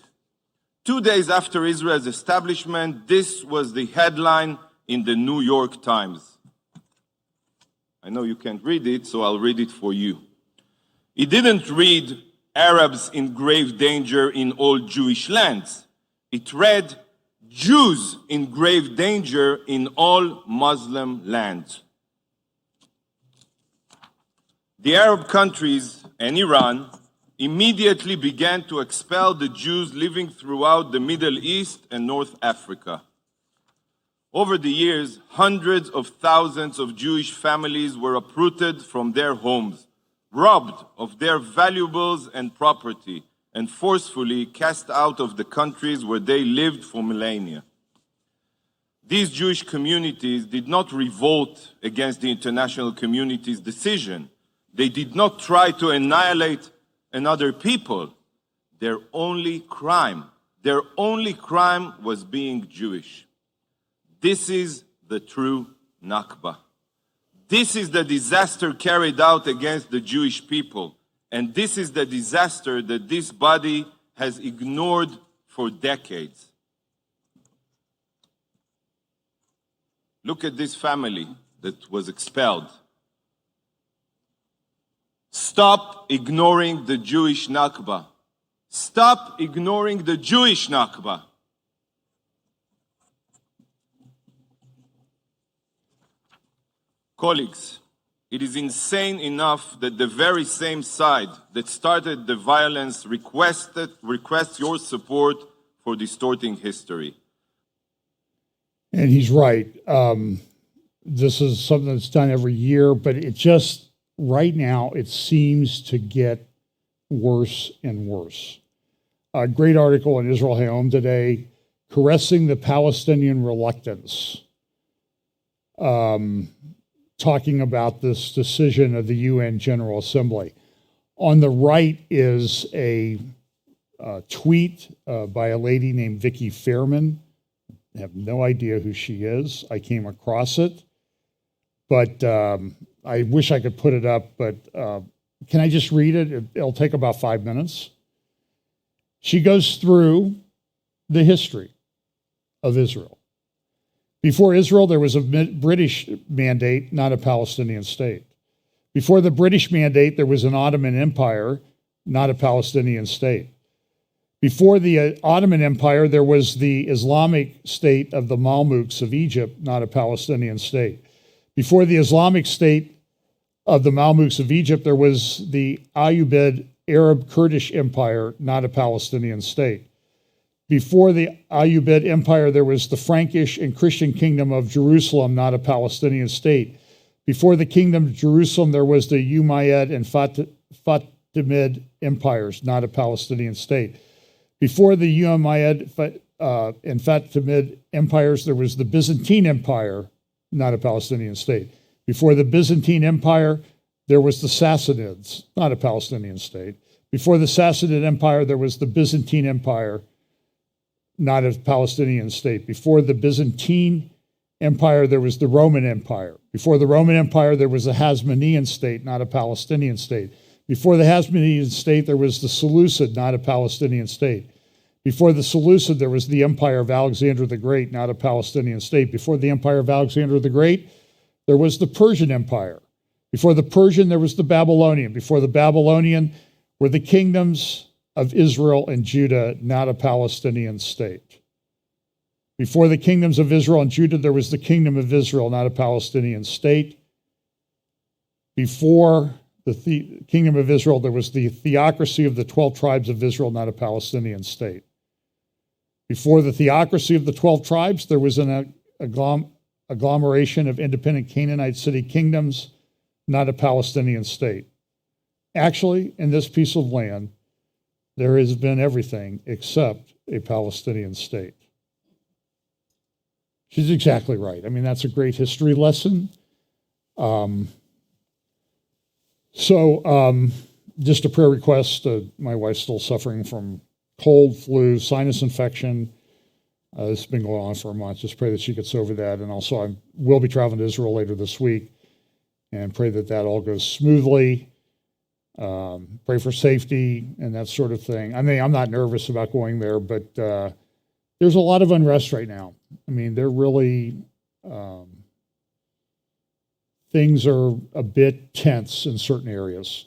2 days after Israel's establishment, this was the headline in the New York Times. I know you can't read it, so I'll read it for you. It didn't read Arabs in grave danger in all Jewish lands. It read Jews in grave danger in all Muslim lands. The Arab countries and Iran immediately began to expel the Jews living throughout the Middle East and North Africa. Over the years, hundreds of thousands of Jewish families were uprooted from their homes, robbed of their valuables and property, and forcefully cast out of the countries where they lived for millennia. These Jewish communities did not revolt against the international community's decision. They did not try to annihilate another people. Their only crime was being Jewish. This is the true Nakba. This is the disaster carried out against the Jewish people. And this is the disaster that this body has ignored for decades. Look at this family that was expelled. Stop ignoring the Jewish Nakba. Stop ignoring the Jewish Nakba. Colleagues, it is insane enough that the very same side that started the violence requests your support for distorting history. And he's right. This is something that's done every year, but it just, right now, it seems to get worse and worse. A great article in Israel Hayom today, Caressing the Palestinian Reluctance, talking about this decision of the UN General Assembly. On the right is a tweet by a lady named Vicky Fairman. I have no idea who she is. I came across it, but I wish I could put it up, but can I just read it? It'll take about 5 minutes. She goes through the history of Israel. Before Israel, there was a British mandate, not a Palestinian state. Before the British mandate, there was an Ottoman Empire, not a Palestinian state. Before the Ottoman Empire, there was the Islamic state of the Mamluks of Egypt, not a Palestinian state. Before the Islamic state of the Mamluks of Egypt, there was the Ayyubid Arab Kurdish Empire, not a Palestinian state. Before the Ayyubid Empire, there was the Frankish and Christian kingdom of Jerusalem, not a Palestinian state. Before the kingdom of Jerusalem, there was the Umayyad and Fatimid empires, not a Palestinian state. Before the Umayyad and Fatimid empires, there was the Byzantine Empire, not a Palestinian state. Before the Byzantine Empire, there was the Sassanids, not a Palestinian state. Before the Sassanid Empire, there was the Byzantine Empire, not a Palestinian state. Before the Byzantine Empire, there was the Roman Empire. Before the Roman Empire, there was the Hasmonean state, not a Palestinian state. Before the Hasmonean state, there was the Seleucid, not a Palestinian state. Before the Seleucid, there was the Empire of Alexander the Great, not a Palestinian state. Before the Empire of Alexander the Great, there was the Persian Empire. Before the Persian, there was the Babylonian. Before the Babylonian were the kingdoms of Israel and Judah, not a Palestinian state. Before the kingdoms of Israel and Judah, there was the kingdom of Israel, not a Palestinian state. Before the kingdom of Israel, there was the theocracy of the 12 tribes of Israel, not a Palestinian state. Before the theocracy of the 12 tribes, there was an agglomeration of independent Canaanite city kingdoms, not a Palestinian state. Actually, in this piece of land, there has been everything except a Palestinian state. She's exactly right. I mean, that's a great history lesson. Just a prayer request. My wife's still suffering from cold, flu, sinus infection. This has been going on for a month. Just pray that she gets over that. And also, I will be traveling to Israel later this week, and pray that that all goes smoothly. Pray for safety and that sort of thing. I mean, I'm not nervous about going there, but there's a lot of unrest right now. I mean, they're really, things are a bit tense in certain areas.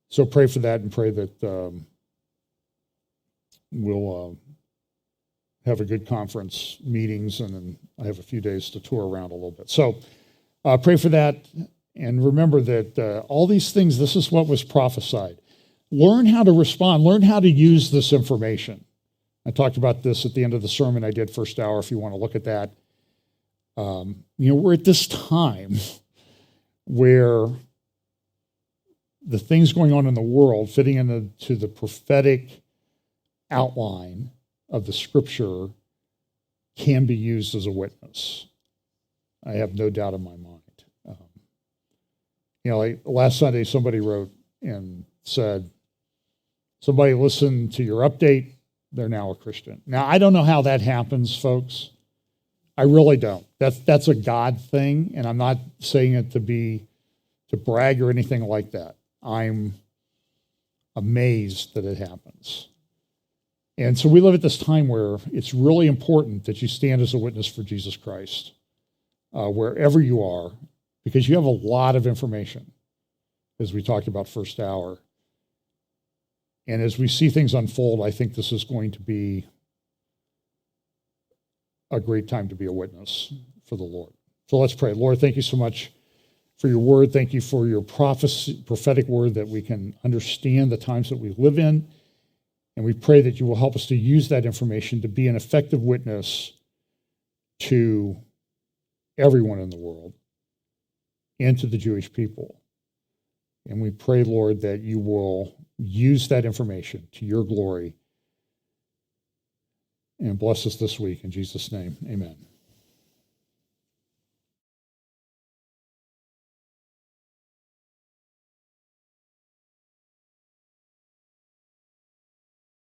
So pray for that, and pray that we'll have a good conference meetings, and then I have a few days to tour around a little bit. So pray for that, and remember that all these things, this is what was prophesied. Learn how to respond. Learn how to use this information. I talked about this at the end of the sermon I did first hour, if you want to look at that. We're at this time where the things going on in the world fitting into the prophetic outline of the scripture can be used as a witness. I have no doubt in my mind. Like last Sunday, somebody wrote and said, somebody listened to your update, they're now a Christian. Now, I don't know how that happens, folks. I really don't. That's a God thing, and I'm not saying it to brag or anything like that. I'm amazed that it happens. And so we live at this time where it's really important that you stand as a witness for Jesus Christ, wherever you are, because you have a lot of information, as we talked about first hour. And as we see things unfold, I think this is going to be a great time to be a witness for the Lord. So let's pray. Lord, thank you so much for your word. Thank you for your prophetic word, that we can understand the times that we live in. And we pray that you will help us to use that information to be an effective witness to everyone in the world and to the Jewish people. And we pray, Lord, that you will use that information to your glory, and bless us this week. In Jesus' name, amen.